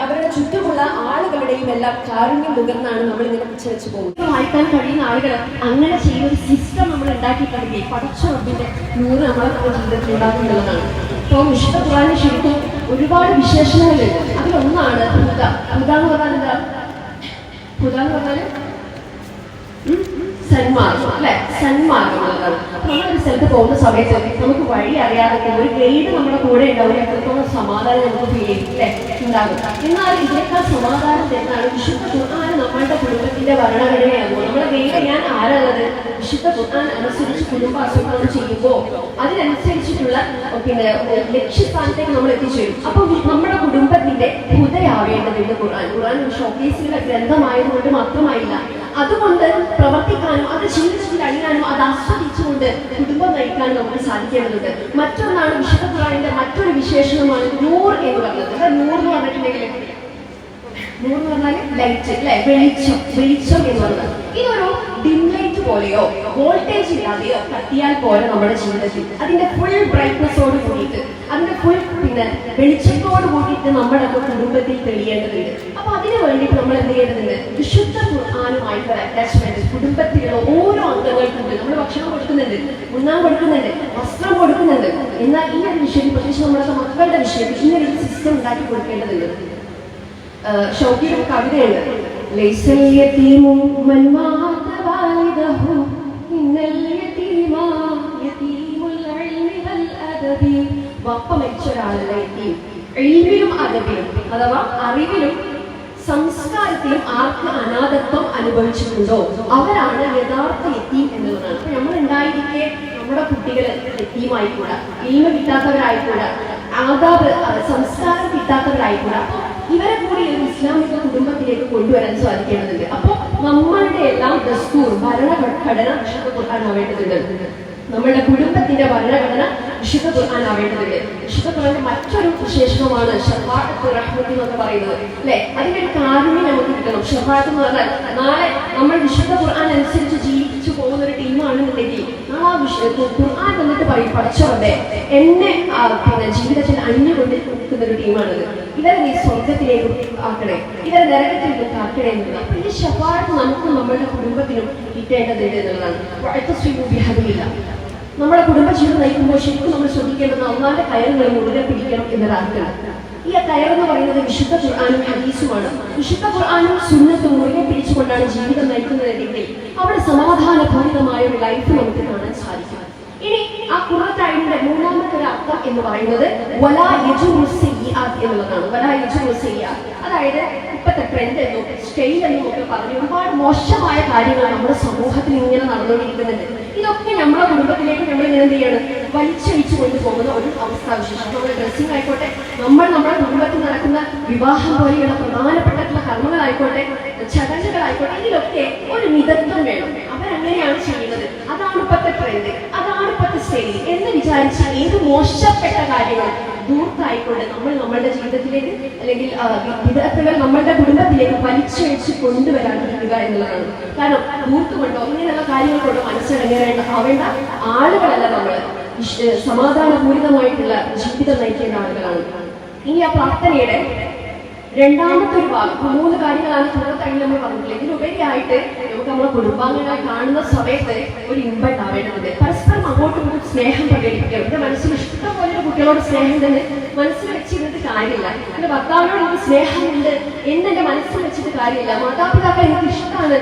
അവരുടെ ചുറ്റുമുള്ള ആളുകളുടെയും എല്ലാം കാരുണ്യം മുകർന്നാണ് നമ്മൾ ഇങ്ങനെ പിടിച്ചു പോകുന്നത്. വായിക്കാൻ കഴിയുന്ന ആളുകൾ അങ്ങനെ ചെയ്യുന്ന ഒരു സിസ്റ്റം നമ്മൾ ഉണ്ടാക്കിയിട്ടുണ്ടെങ്കിൽ പടച്ച റബ്ബിന്റെ നൂറ് നമ്മുടെ ജീവിതത്തിൽ ഉണ്ടാകുന്നുള്ളതാണ്. അപ്പോൾ വിശുദ്ധ ഖുർആനിൽ ശരിക്കും ഒരുപാട് വിശേഷണങ്ങളുണ്ട്. അതിലൊന്നാണ് ഹുദ. ഹുദ എന്ന് പറഞ്ഞാൽ എന്താ? ഹുദ എന്ന് പറഞ്ഞാൽ സന്മാർഗം, അല്ലെ? സന്മാർഗം. നമ്മളൊരു സ്ഥലത്ത് പോകുന്ന സമയത്ത് നമുക്ക് വഴി അറിയാതെ ഒരു ഗൈഡ് നമ്മുടെ കൂടെ ഉണ്ടാവും, എത്രത്തോളം സമാധാനം നമുക്ക് ഫീൽ ചെയ്യും, അല്ലെ? ഉണ്ടാകും. എന്നാൽ ഇതിനേക്കാൾ സമാധാനം തരുന്നതാണ് വിശുദ്ധ ഖുർആൻ നമ്മളുടെ കുടുംബത്തിന്റെ ഭരണഘടനയാകുമ്പോൾ നമ്മുടെ ഗൈഡ് ഞാൻ ആരുള്ളത് വിശുദ്ധ ഖുർആൻ അനുസരിച്ച് കുടുംബാസൂത്രണം ചെയ്യുമ്പോൾ അതിനനുസരിച്ചിട്ടുള്ള ലക്ഷ്യസ്ഥാനത്തേക്ക് നമ്മൾ എത്തിച്ചേരും. അപ്പൊ നമ്മുടെ കുടുംബത്തിന്റെ ഹുദയാവേണ്ടതുണ്ട് ഖുർആൻ. ഖുർആൻ ഒരു ഷോക്കേസിലുള്ള ഗ്രന്ഥമായതുകൊണ്ട് മാത്രമായില്ല, അതുകൊണ്ട് പ്രവർത്തിക്കാനും അത് ജീവിതത്തിൽ അണിയാനും അത് ആസ്വദിച്ചുകൊണ്ട് കുടുംബം നയിക്കാനും നമുക്ക് സാധിക്കേണ്ടതുണ്ട്. മറ്റൊന്നാണ് വിശുദ്ധ ഖുർആനിന്റെ മറ്റൊരു വിശേഷണമാണ് നൂർ എന്ന് പറയുന്നത്. നൂർ എന്ന് പറഞ്ഞിട്ടുണ്ടെങ്കിൽ ലൈറ്റ്, അല്ലെ? വെളിച്ചം എന്ന് പറഞ്ഞത് ഇതൊരു ഡിം ലൈറ്റ് പോലെയോ വോൾട്ടേജ് ഇല്ലാതെയോ കത്തിയാൽ പോലെ നമ്മുടെ ജീവിതത്തിൽ അതിന്റെ ഫുൾ ബ്രൈറ്റ്നസോട് കൂടിയിട്ട് അതിന്റെ ഫുൾ വെളിച്ചത്തോട് കൂടിയിട്ട് നമ്മുടെ കുടുംബത്തിൽ തെളിയേണ്ടതുണ്ട്. അപ്പൊ അതിനു വേണ്ടിയിട്ട് നമ്മൾ എന്ത് ചെയ്യേണ്ടതുണ്ട്? വിശുദ്ധ ഖുർആനുമായിട്ടുള്ള അറ്റാച്ച്മെന്റ് കുടുംബത്തിലുള്ള ഓരോ അംഗങ്ങൾക്കുണ്ട്. നമ്മൾ ഭക്ഷണം കൊടുക്കുന്നുണ്ട്, ഉണ്ണാൻ കൊടുക്കുന്നുണ്ട്, വസ്ത്രം കൊടുക്കുന്നുണ്ട്. എന്നാൽ ഈ ഒരു വിഷയത്തിൽ പ്രത്യേകിച്ച് നമ്മുടെ മക്കളുടെ വിഷയത്തിൽ ഇങ്ങനൊരു സിസ്റ്റം ഉണ്ടാക്കി കൊടുക്കേണ്ടതുണ്ട്. ഷൗക്കിയുടെ ഒരു കവിതയുണ്ട്, വപ്പ മരിച്ച ഒരാളുടെ എൽമിലും അദബിലും അഥവാ അറിവിലും സംസ്കാരത്തിലും ആർക്ക് അനാഥത്വം അനുഭവിച്ചിട്ടുണ്ടോ അവരാണ് യഥാർത്ഥ യതീം എന്നുള്ളതാണ്. അപ്പൊ നമ്മൾ ഉണ്ടായിരിക്കെ നമ്മുടെ കുട്ടികൾ യതീമായിക്കൂടാ, ഇൽമ കിട്ടാത്തവരായിക്കൂടാ, ആദാബ് സംസ്കാരം കിട്ടാത്തവരായിക്കൂടാ. ഇവരെ കൂടി ഒരു ഇസ്ലാമിക കുടുംബത്തിലേക്ക് കൊണ്ടുവരാൻ സാധിക്കേണ്ടതുണ്ട്. അപ്പോൾ നമ്മളുടെ എല്ലാം ദസ്തൂർ ഭരണഘടന വിശുദ്ധ ഖുർആൻ ആവേണ്ടതുണ്ട്. നമ്മളുടെ കുടുംബത്തിന്റെ ഭരണഘടന വിശുദ്ധ ഖുർആൻ ആവേണ്ടതുണ്ട്. വിശുദ്ധ ഖുർആന്റെ മറ്റൊരു വിശേഷണമാണ് ഷഫാഅത്ത് റഹ്മത്ത് എന്ന് പറയുന്നത്, അല്ലെ? അതിന്റെ ഒരു കാരുണ്യം നമുക്ക് കിട്ടണം. ഷഫാഅത്ത് എന്ന് പറഞ്ഞാൽ നാളെ നമ്മൾ വിശുദ്ധ ഖുർആൻ അനുസരിച്ച് ജീവിച്ചു പോകുന്ന ഒരു ടീമാണെന്നുണ്ടെങ്കിൽ നാളെ ആ ഖുർആൻ വന്നിട്ട് പറയും, പഠിച്ചവരുടെ എന്നെ ജീവിതത്തിൽ അണിഞ്ഞുകൊണ്ട് നിൽക്കുന്ന ഒരു ടീമാണത്. ഇവരെ നീ സ്വർഗത്തിലേക്ക് ആക്കണേ, ഇവരെ നരകത്തിലേക്ക് ആക്കണേ എന്നുള്ളത്. അപ്പൊ ഈ ഷഫാഅത്ത് നമുക്കും നമ്മളുടെ കുടുംബത്തിനും കിട്ടേണ്ടതുണ്ട് എന്നുള്ളതാണ്. നമ്മുടെ കുടുംബജീവിതം നയിക്കുമ്പോൾ ശരിക്കും നമ്മൾ ശ്രദ്ധിക്കേണ്ടത് അള്ളാന്റെ കയറുകൾ മുറുകെ പിടിക്കണം എന്നൊരാൾക്കാണ്. ഈ കയറെന്ന് പറയുന്നത് വിശുദ്ധ ഖുർആനും ഹദീസുമാണ്. വിശുദ്ധ ഖുർആനും സുന്നത്തും മുറുകെ പിടിച്ചുകൊണ്ടാണ് ജീവിതം നയിക്കുന്നതെങ്കിൽ അവിടെ സമാധാനപൂരിതമായ ഒരു ലൈഫ് നമുക്ക് കാണാൻ സാധിക്കും. ഇനി ആ ഖുർആനിന്റെ മൂന്നാമത്തെ ഒരു അർത്ഥം എന്ന് പറയുന്നത് വലാ യജുറു സയ്യിആത്ത് എന്നുള്ളതാണ്. വലാ യജുറു സയ്യിആത്ത്, അതായത് ഇപ്പോഴത്തെ ട്രെൻഡ് എന്നും സ്റ്റൈൽ എന്നും ഒക്കെ പറഞ്ഞ് ഒരുപാട് മോശമായ കാര്യങ്ങൾ നമ്മുടെ സമൂഹത്തിൽ ഇങ്ങനെ നടന്നുകൊണ്ടിരിക്കുന്നുണ്ട്. ഇതൊക്കെ നമ്മുടെ കുടുംബത്തിലേക്ക് നമ്മൾ ഇങ്ങനെ എന്ത് ചെയ്യണം, വലിച്ചഴിച്ചു കൊണ്ടുപോകുന്ന ഒരു അവസ്ഥാവിശേഷം. നമ്മുടെ ഡ്രസ്സിംഗ് ആയിക്കോട്ടെ, നമ്മുടെ കുടുംബത്തിൽ നടക്കുന്ന വിവാഹം പോലെയുള്ള പ്രധാനപ്പെട്ടിട്ടുള്ള കർമ്മങ്ങളായിക്കോട്ടെ, ചടങ്ങുകളായിക്കോട്ടെ, ഇതിലൊക്കെ ഒരു മിതത്വം വേണം. അവരങ്ങനെയാണ് ചെയ്യുന്നത്, അതാണ് ഇപ്പോഴത്തെ ട്രെൻഡ്, അതാണ് ഇപ്പോഴത്തെ സ്റ്റൈൽ എന്ന് വിചാരിച്ച് ഏത് മോശപ്പെട്ട കാര്യങ്ങൾ ദൂർത്തായിക്കൊണ്ട് നമ്മളുടെ ജീവിതത്തിലേക്ക് അല്ലെങ്കിൽ വിദഗ്ധകൾ നമ്മളുടെ കുടുംബത്തിലേക്ക് വലിച്ചഴിച്ച് കൊണ്ടുവരാതിരിക്കുക എന്നുള്ളതാണ്. കാരണം ദൂർത്തുകൊണ്ടോ ഇങ്ങനെയുള്ള കാര്യങ്ങൾ കൊണ്ടോ ആവേണ്ട ആളുകളല്ല നമ്മൾ. സമാധാനപൂരിതമായിട്ടുള്ള ജീവിതം നയിക്കേണ്ട ആളുകളാണ്. ഇനി ആ പ്രാർത്ഥനയുടെ രണ്ടാമത്തെ ഒരു ഭാഗം, 3 കാര്യങ്ങളാണ് ഖുർആനിൽ നമ്മൾ പറഞ്ഞിട്ടുള്ളത്. ഇതിലുപരിയായിട്ട് നമുക്ക് നമ്മളെ കുടുംബാംഗങ്ങളെ കാണുന്ന സമയത്ത് ഒരു ഇമ്പം ഉണ്ടാവേണ്ടതുണ്ട്. പരസ്പരം അങ്ങോട്ടും ഇങ്ങോട്ടും സ്നേഹം പ്രകടിപ്പിക്കുക. എന്റെ മനസ്സിൽ ഇഷ്ടം പോലെ കുട്ടികളോട് സ്നേഹം തന്നെ മനസ്സിൽ വെച്ചിരുന്നിട്ട് കാര്യമില്ല. എന്റെ ഭർത്താവിനോട് എനിക്ക് സ്നേഹമുണ്ട് എന്നെന്റെ മനസ്സിൽ വെച്ചിട്ട് കാര്യമില്ല. മാതാപിതാക്കൾ എനിക്ക് ഇഷ്ടമാണ്,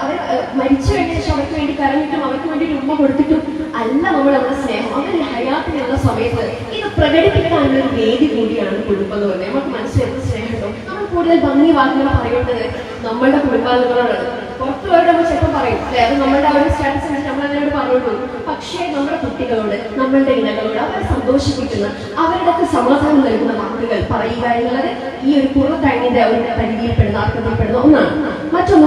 അവർ മരിച്ചു കഴിഞ്ഞ ശേഷം അവർക്ക് വേണ്ടി കരഞ്ഞിട്ടും അവർക്ക് വേണ്ടി ഉമ്മ കൊടുത്തിട്ടും അല്ല നമ്മുടെ സ്നേഹം. അവർ ഹയാത്തിനുള്ള സമയത്ത് ഇത് പ്രകടിപ്പിക്കാനുള്ള ഒരു വേദി കൂടിയാണ് കുടുംബം എന്ന് പറയുന്നത്. നമുക്ക് മനസ്സിലെന്ത് സ്നേഹമുണ്ടോ നമ്മൾ കൂടുതൽ ഭംഗി വാക്കുകൾ പറയേണ്ടത് നമ്മളുടെ കുടുംബാംഗങ്ങളോടാണ്. പുറത്തുള്ളവരുടെ നമ്മൾ ചിലപ്പോൾ പറയും അല്ലെ, അത് നമ്മളുടെ ആ ഒരു സ്റ്റാറ്റസ് വെച്ച് നമ്മൾ അതിനോട് പറഞ്ഞോളൂ. പക്ഷേ നമ്മുടെ കുട്ടികളോട്, നമ്മളുടെ ഇണകളോട് അവരെ സന്തോഷിപ്പിക്കുന്ന, അവരുടെ സമാധാനം നൽകുന്ന വാക്കുകൾ പറയുക എന്നുള്ളത് ഈ ഒരു ഖുർആനിന്റെ ഒരു പരിധിയിൽപ്പെടുന്ന അർത്ഥത്തിൽപ്പെടുന്ന ഒന്നാണ്. മറ്റൊന്ന്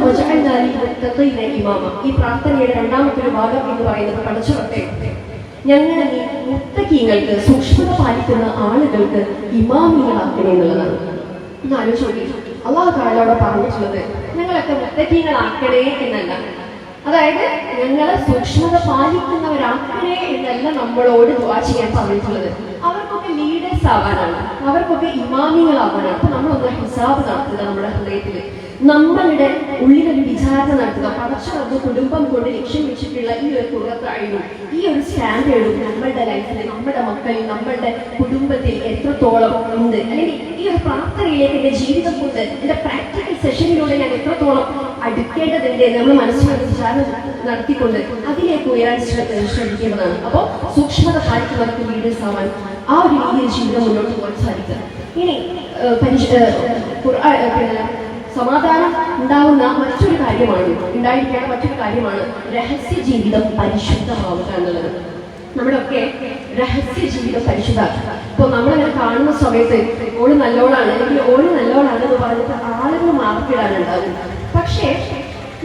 ഇമാമ, ഈ പ്രാർത്ഥനയുടെ രണ്ടാമത്തെ ഒരു ഭാഗം എന്ന് പറയുന്നത് പഠിച്ചവട്ടെ ഞങ്ങളെ മുത്തക്കീങ്ങൾക്ക് സൂക്ഷ്മത പാലിക്കുന്ന ആളുകൾക്ക് ഇമാമികളാക്കണേ എന്നുള്ളതാണ്. ഒന്ന് ആലോചിച്ചു, അള്ളാഹു തആലയോട് പറഞ്ഞിട്ടുള്ളത് ഞങ്ങളൊക്കെ മുത്തക്കീങ്ങളാക്കണേ എന്നല്ല, അതായത് ഞങ്ങളെ സൂക്ഷ്മത പാലിക്കുന്നവരാക്കണേ എന്നല്ല നമ്മളോട് ദുആ ചെയ്യാൻ പറഞ്ഞിട്ടുള്ളത്. അവർക്കൊക്കെ ലീഡേഴ്സ് ആവാനാണ്, അവർക്കൊക്കെ ഇമാമികളാവാനാണ്. അപ്പൊ നമ്മളൊന്ന് ഹിസാബ് നടത്തുക നമ്മുടെ ഹൃദയത്തിൽ, നമ്മളുടെ ഉള്ളിലൊരു വിചാരണ നടത്തുക. പടച്ചറബ് കുടുംബം കൊണ്ട് ലക്ഷ്യം വെച്ചിട്ടുള്ള ഈ ഒരു ഖുർആനും ഈ ഒരു സ്റ്റാൻഡേർഡും നമ്മളുടെ ലൈഫിൽ, നമ്മുടെ മക്കളിൽ, നമ്മളുടെ കുടുംബത്തിൽ എത്രത്തോളം ഉണ്ട്, അല്ലെങ്കിൽ ഈ ഒരു പ്രാർത്ഥനയിലേക്ക് എന്റെ ജീവിതം കൊണ്ട് എന്റെ പ്രാക്ടിക്കൽ സെഷനിലൂടെ ഞാൻ എത്രത്തോളം അടുക്കേണ്ടതുണ്ട് നമ്മൾ മനസ്സിലാക്കി വിചാരണ നടത്തിക്കൊണ്ട് അതിലേക്ക് ഉയരാൻ ശ്രമിക്കേണ്ടതാണ്. അപ്പോൾ സൂക്ഷ്മത പാലിക്കുന്നവർക്ക് ലീഡേഴ്സ് ആവാൻ ആ ഒരു രീതിയിൽ ജീവിതം മുന്നോട്ട് പോകാൻ സാധിക്കുക. ഇനി സമാധാനം ഉണ്ടാവുന്ന മറ്റൊരു കാര്യമാണ്, ഉണ്ടായിരിക്കേണ്ട മറ്റൊരു കാര്യമാണ് രഹസ്യ ജീവിതം പരിശുദ്ധമാവുക എന്നുള്ളത്. നമ്മുടെയൊക്കെ രഹസ്യ ജീവിതം പരിശുദ്ധമാക്കുക. ഇപ്പോൾ നമ്മളിങ്ങനെ കാണുന്ന സമയത്ത് ഓള് നല്ലോണാണ് അല്ലെങ്കിൽ ഓള് നല്ലോണാണ് എന്ന് പറഞ്ഞിട്ട് ആളുകൾ മാർക്കിടാനുണ്ടാവും. പക്ഷേ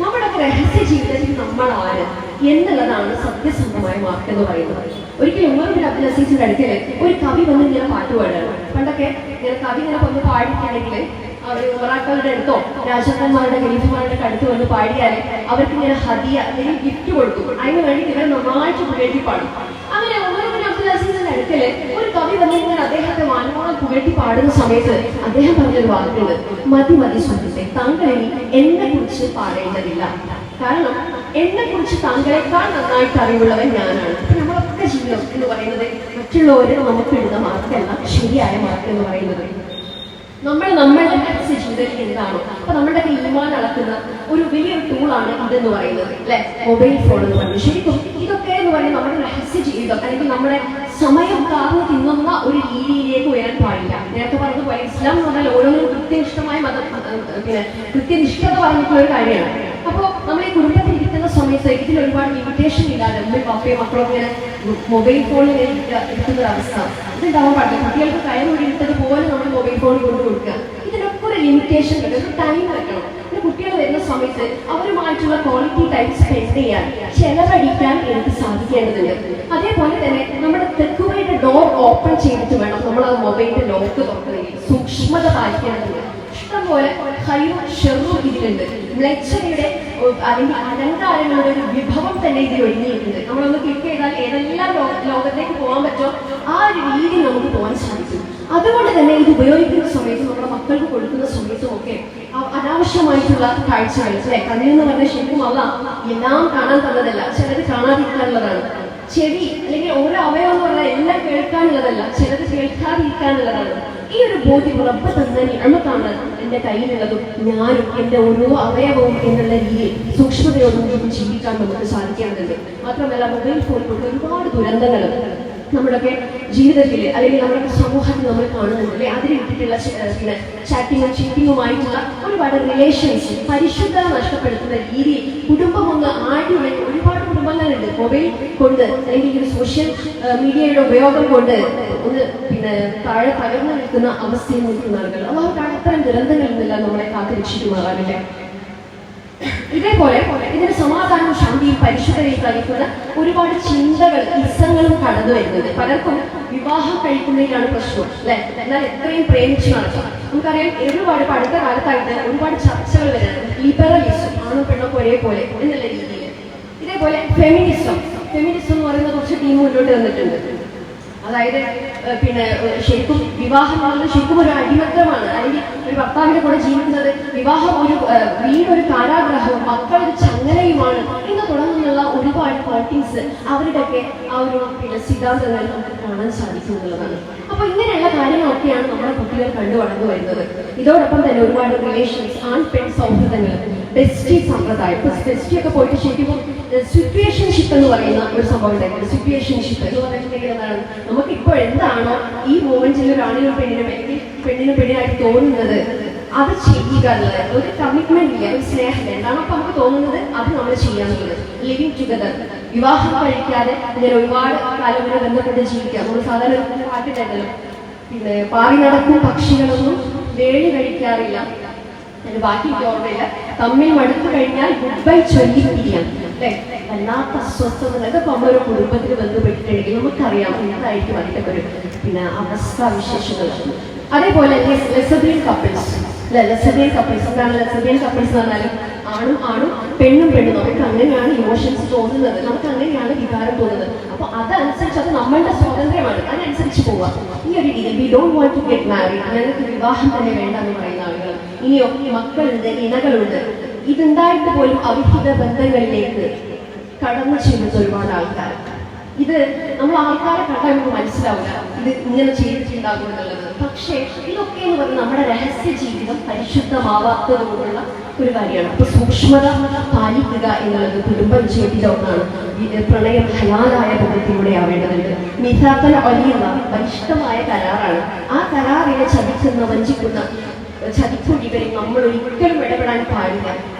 നമ്മുടെയൊക്കെ രഹസ്യ ജീവിതത്തിൽ നമ്മൾ ആര് എന്നുള്ളതാണ് സത്യസന്ധമായ മാർക്ക് എന്ന് പറയുന്നത്. ഒരിക്കലും ഉമർ ബിൻ അബ്ദുൽ അസീസിന്റെ അടുക്കൽ ഒരു കവി വന്ന് ഇങ്ങനെ പാട്ട് പാടാണ്. പണ്ടൊക്കെ ഇങ്ങനെ കവി ഇങ്ങനെ വന്ന് പാടിക്കുകയാണെങ്കിൽ അവർ ഉമറാക്കളുടെ അടുത്തോ രാജാക്കന്മാരുടെ ഖലീഫമാരുടെ അടുത്ത് വന്ന് പാടിയാൽ അവർക്ക് ഇങ്ങനെ ഹദിയ അല്ലെങ്കിൽ ഗിഫ്റ്റ് കൊടുക്കും. അതിന് വേണ്ടി ഇവർ നന്നായിട്ട് പുകഴ്ത്തി പാടും. അങ്ങനെ ഉമർ ബിൻ അബ്ദുൽ അസീസിന്റെ അടുക്കൽ ഒരു കവി വന്ന് ഇങ്ങനെ അദ്ദേഹത്തെ വാനോളം പുകഴ്ത്തി പാടുന്ന സമയത്ത് അദ്ദേഹം പറഞ്ഞൊരു വാക്കുണ്ട്, മതി മതി സുഹൃത്തെ, താങ്കൾ എന്നെ കുറിച്ച് പാടേണ്ടതില്ല. കാരണം എന്നെ കുറിച്ച് താങ്കളെക്കാൾ നന്നായിട്ട് അറിവുള്ളവൻ ഞാനാണ്. നമ്മളൊക്കെ ജീവിതം എന്ന് പറയുന്നത് മറ്റുള്ളവരെ നമുക്ക് ഇടുന്ന മാർക്കല്ല ശരിയായ മാർക്ക് എന്ന് പറയുന്നത്. നമ്മളുടെ രഹസ്യ ജീവിതത്തിൽ എന്താണോ അപ്പൊ നമ്മളുടെ ഈമാൻ അളക്കുന്ന ഒരു വലിയൊരു ടൂളാണ് ഇതെന്ന് പറയുന്നത് അല്ലെ, മൊബൈൽ ഫോൺ എന്ന് പറയുന്നത്. ശരിക്കും ഇതൊക്കെ എന്ന് പറയുന്നത് നമ്മുടെ രഹസ്യ ജീവിതം അല്ലെങ്കിൽ നമ്മുടെ സമയം കാർന്ന് തിന്നുന്ന ഒരു രീതിയിലേക്ക് ഉയരാൻ പാടില്ല. നേരത്തെ പറഞ്ഞതുപോലെ ഇസ്ലാം എന്ന് പറഞ്ഞാൽ ഓരോന്നിനും കൃത്യനിഷ്ഠമായ കൃത്യനിഷ്ഠത പറഞ്ഞിട്ടുള്ള ഒരു കാര്യമാണ്. അപ്പോൾ നമ്മൾ ഈ കുടുംബത്തിൽ ഇരിക്കുന്ന സമയത്ത് ഇതിൽ ഒരുപാട് ലിമിറ്റേഷൻ ഇല്ലാതെ ഉമ്മയും പപ്പയും മക്കളും ഇങ്ങനെ മൊബൈൽ ഫോണിൽ ഇരിക്കുന്ന ഒരു അവസ്ഥ ഇതുണ്ടാവാൻ പാടില്ല. കുട്ടികൾക്ക് കയറി ഇട്ടതുപോലെ നമ്മൾ മൊബൈൽ ഫോണിൽ കൊണ്ടു കൊടുക്കുക. ഇതിനൊക്കെ ഒരു ലിമിറ്റേഷൻ ഉണ്ട്, ഒരു ടൈം വെക്കണം. പിന്നെ കുട്ടികൾ വരുന്ന സമയത്ത് അവരുമായിട്ടുള്ള ക്വാളിറ്റി ടൈം സ്പെൻഡ് ചെയ്യാൻ, ചെലവഴിക്കാൻ എനിക്ക് സാധിക്കേണ്ടതുണ്ട്. അതേപോലെ തന്നെ നമ്മുടെ തെക്കുവയുടെ ഡോർ ഓപ്പൺ ചെയ്തിട്ട് വേണം നമ്മൾ ആ മൊബൈലിന്റെ ലോക്ക് തുറക്കണമെങ്കിൽ സൂക്ഷ്മത പാലിക്കേണ്ടതുണ്ട്. ഇഷ്ടംപോലെ ഹൈറും ഷെറും ഇതിലുണ്ട്. മ്ലേച്ഛതയുടെ അല്ലെങ്കിൽ അലങ്കാരങ്ങളുടെ ഒരു വിഭവം തന്നെ ഇതിൽ ഒഴിഞ്ഞിട്ടുണ്ട്. നമ്മളൊന്ന് ക്ലിക്ക് ചെയ്താൽ ഏതെല്ലാം ലോകത്തേക്ക് പോകാൻ പറ്റുമോ ആ ഒരു രീതി നമുക്ക് പോകാൻ സാധിക്കും. അതുകൊണ്ട് തന്നെ ഇത് ഉപയോഗിക്കുന്ന സമയത്തും നമ്മുടെ മക്കൾക്ക് കൊടുക്കുന്ന സമയത്തും ഒക്കെ അനാവശ്യമായിട്ടുള്ള കാഴ്ചകൾ അല്ലെ, കണ്ണിൽ പറഞ്ഞ ശരിക്കും അല്ല എല്ലാം കാണാൻ തന്നതല്ല, ചിലത് കാണാതിരിക്കാനുള്ളതാണ്. ചെവി അല്ലെങ്കിൽ ഓരോ അവയവം എന്ന് പറഞ്ഞാൽ എല്ലാം കേൾക്കാനുള്ളതല്ല, ചിലത് കേൾക്കാതിരിക്കാനുള്ളതാണ്. ഈ ഒരു ബോധ്യം റബ്ബ് തന്ന നിഅമത്താണ് എൻ്റെ കയ്യിലുള്ളതും ഞാനും എൻ്റെ ഓരോ അവയവവും എന്നുള്ള രീതിയിൽ സൂക്ഷ്മതയോടുകൂടി ജീവിക്കാൻ നമുക്ക് സാധിക്കേണ്ടതുണ്ട്. മാത്രമല്ല മൊബൈൽ ഫോൺ കൊണ്ട് ഒരുപാട് ദുരന്തങ്ങൾ നമ്മുടെയൊക്കെ ജീവിതത്തിൽ അല്ലെങ്കിൽ നമ്മുടെ സമൂഹത്തിൽ നമ്മൾ കാണുന്നുണ്ട് അല്ലെ. അതിൽ ഇട്ടിട്ടുള്ള പിന്നെ ചാറ്റിങ്ങും ചീറ്റിങ്ങുമായിട്ടുള്ള ഒരുപാട് റിലേഷൻസ് പരിശുദ്ധത നഷ്ടപ്പെടുത്തുന്ന രീതിയിൽ കുടുംബം ഒന്ന് ആടിയുളഞ്ഞ് ഒരുപാട് കുടുംബങ്ങളുണ്ട് മൊബൈൽ കൊണ്ട് അല്ലെങ്കിൽ ഒരു സോഷ്യൽ മീഡിയയുടെ ഉപയോഗം കൊണ്ട് ഒന്ന് പിന്നെ താഴെ തകർന്നു നിൽക്കുന്ന അവസ്ഥയിൽ നിൽക്കുന്ന ആളുകൾ. അവർക്ക് അത്തരം ദുരന്തങ്ങളിൽ നിന്നെല്ലാം നമ്മളെ കാത്തുരക്ഷിക്കുമാറാവില്ല. ഇതേപോലെ ഇതിന് സമാധാനവും ശാന്തിയും പരിശുദ്ധതയും കഴിക്കുന്ന ഒരുപാട് ചിന്തകൾ ഇസങ്ങളും കടന്നു വരുന്നത്. പലർക്കും വിവാഹം കഴിക്കുന്നതിലാണ് പ്രശ്നം അല്ലെ. എന്നാൽ എത്രയും പ്രേമിച്ചു നടക്കാം. നമുക്കറിയാം ഒരുപാട് അടുത്ത കാലത്തായിട്ട് ഒരുപാട് ചർച്ചകൾ വരുന്നത് ലിബറലിസം, ആണും പെണ്ണൊക്കെ ഒരേപോലെ എന്നുള്ള രീതിയിൽ. ഇതേപോലെ ഫെമിനിസം എന്ന് പറയുന്ന കുറച്ച് ടീം മുന്നോട്ട് വന്നിട്ടുണ്ട്. അതായത് പിന്നെ ശരിക്കും വിവാഹം എന്നുള്ളത് ശരിക്കും ഒരു അടിമത്തമാണ്. അല്ലെങ്കിൽ ഒരു ഭർത്താവിന്റെ കൂടെ ജീവിക്കുന്നത് വിവാഹം ഒരു വീടൊരു കാരാഗ്രഹവും മക്കളൊരു ചങ്ങലയുമാണ് എന്ന് തുടങ്ങുന്നുള്ള ഒരുപാട് കോട്ടിങ്സ് അവരുടെയൊക്കെ ആ ഒരു പിന്നെ സിദ്ധാന്തങ്ങൾ നമുക്ക് കാണാൻ സാധിക്കും എന്നുള്ളതാണ്. അപ്പൊ ഇങ്ങനെയുള്ള കാര്യങ്ങളൊക്കെയാണ് നമ്മുടെ കുട്ടികൾ കണ്ടു വളർന്നു വരുന്നത്. ഇതോടൊപ്പം തന്നെ ഒരുപാട് റിലേഷൻസ്, ആൺ പെൺ സൗഹൃദങ്ങൾ, ബെസ്റ്റി സമ്പ്രദായം. ഇപ്പൊ ബെസ്റ്റി ഒക്കെ പോയിട്ട് ശരിക്കും സിറ്റുവേഷൻഷിപ്പ് എന്ന് പറയുന്ന ഒരു സംഭവം ഉണ്ടായിരുന്നു. സിറ്റുവേഷൻഷിപ്പ് എന്ന് പറഞ്ഞിട്ടുണ്ടെങ്കിൽ എന്താണ്, നമുക്കിപ്പോൾ എന്താണോ ഈ മൂമെന്റിൽ ഒരു ആണിനും പെണ്ണിനായിട്ട് തോന്നുന്നത് അത് ചെയ്യുക എന്നുള്ളത്. ഒരു കമ്മിറ്റ്മെന്റ് ഇല്ല, ഒരു സ്നേഹം എന്താണോ അപ്പൊ നമുക്ക് തോന്നുന്നത് അത് നമ്മൾ ചെയ്യാനുള്ളത്. ലിവിങ് ടുഗദർ, വിവാഹം കഴിക്കാതെ ഇങ്ങനെ ഒരുപാട് കാലം വരെ ബന്ധപ്പെട്ട് ജീവിക്കാം. നമ്മൾ സാധാരണ പാട്ടിട്ടുണ്ടല്ലോ, പിന്നെ പാറി നടക്കും പക്ഷികളൊന്നും വേളി കഴിക്കാറില്ല, ബാക്കി ഓർമ്മയില്ല, തമ്മിൽ മടുത്തു കഴിഞ്ഞാൽ ഗുഡ് ബൈ ചൊല്ലി പിരിയാം അല്ലെ. വല്ലാത്ത അസ്വസ്ഥത. ഇതൊക്കെ നമ്മളൊരു കുടുംബത്തിൽ ബന്ധപ്പെട്ടിട്ടുണ്ടെങ്കിൽ നമുക്കറിയാം എന്തായിരിക്കും അതിന്റെ ഒരു പിന്നെ അവസ്ഥാവിശേഷങ്ങൾ. അതേപോലെ ലെസബിയൻ കപ്പിൾസ് അല്ലെ. ലെസബിയൻ കപ്പിൾസ് എന്താണ് ലെസബിയൻ കപ്പിൾസ് എന്ന് പറഞ്ഞാൽ ആണും പെണ്ണും നമുക്ക് അങ്ങനെയാണ് ഇമോഷൻസ് തോന്നുന്നത്, നമുക്ക് അങ്ങനെയാണ് വികാരം തോന്നുന്നത്. അപ്പൊ അതനുസരിച്ച് അത് നമ്മളുടെ സ്വാതന്ത്ര്യമാണ്, അതിനനുസരിച്ച് പോവാം. ഈ ഒരു രീതി we don't want to get married, ഞങ്ങൾക്ക് വിവാഹം തന്നെ വേണ്ട എന്ന് പറയുന്ന ആളുകൾ. ഇനിയോ മക്കളുണ്ട്, ഇണകളുണ്ട്, ഇതുണ്ടായിട്ട് പോലും അവിഹിത ബന്ധങ്ങളിലേക്ക് കടന്നു ചെല്ലുന്ന ഒരുപാട് ആൾക്കാർ. ഇത് നമ്മൾ ആൾക്കാരെ കണ്ടാൽ നമുക്ക് മനസ്സിലാവില്ല ഇത് ഇങ്ങനെ ചെയ്തിട്ടുണ്ടാകും എന്നുള്ളത്. പക്ഷേ ഇതൊക്കെ എന്ന് പറഞ്ഞാൽ നമ്മുടെ രഹസ്യ ജീവിതം പരിശുദ്ധമാവാത്തത് കൊണ്ടുള്ള ഒരു കാര്യമാണ്. അപ്പൊ സൂക്ഷ്മത പാലിക്കുക എന്നുള്ളത് കുടുംബ വിജയത്തിന്റെ ഒന്നാണ്. പ്രണയം ഹലാലായ ബന്ധത്തിലൂടെ ആവേണ്ടതുണ്ട്. മിഥാക്കൽ ഒലിയുന്ന പരിഷ്ഠമായ കരാറാണ്. ആ കരാറിനെ ചതിക്കുന്ന വഞ്ചിക്കുന്ന ചതിക്കുഴികളിൽ നമ്മൾ ഒരിക്കലും ഇടപെടാൻ പാടില്ല.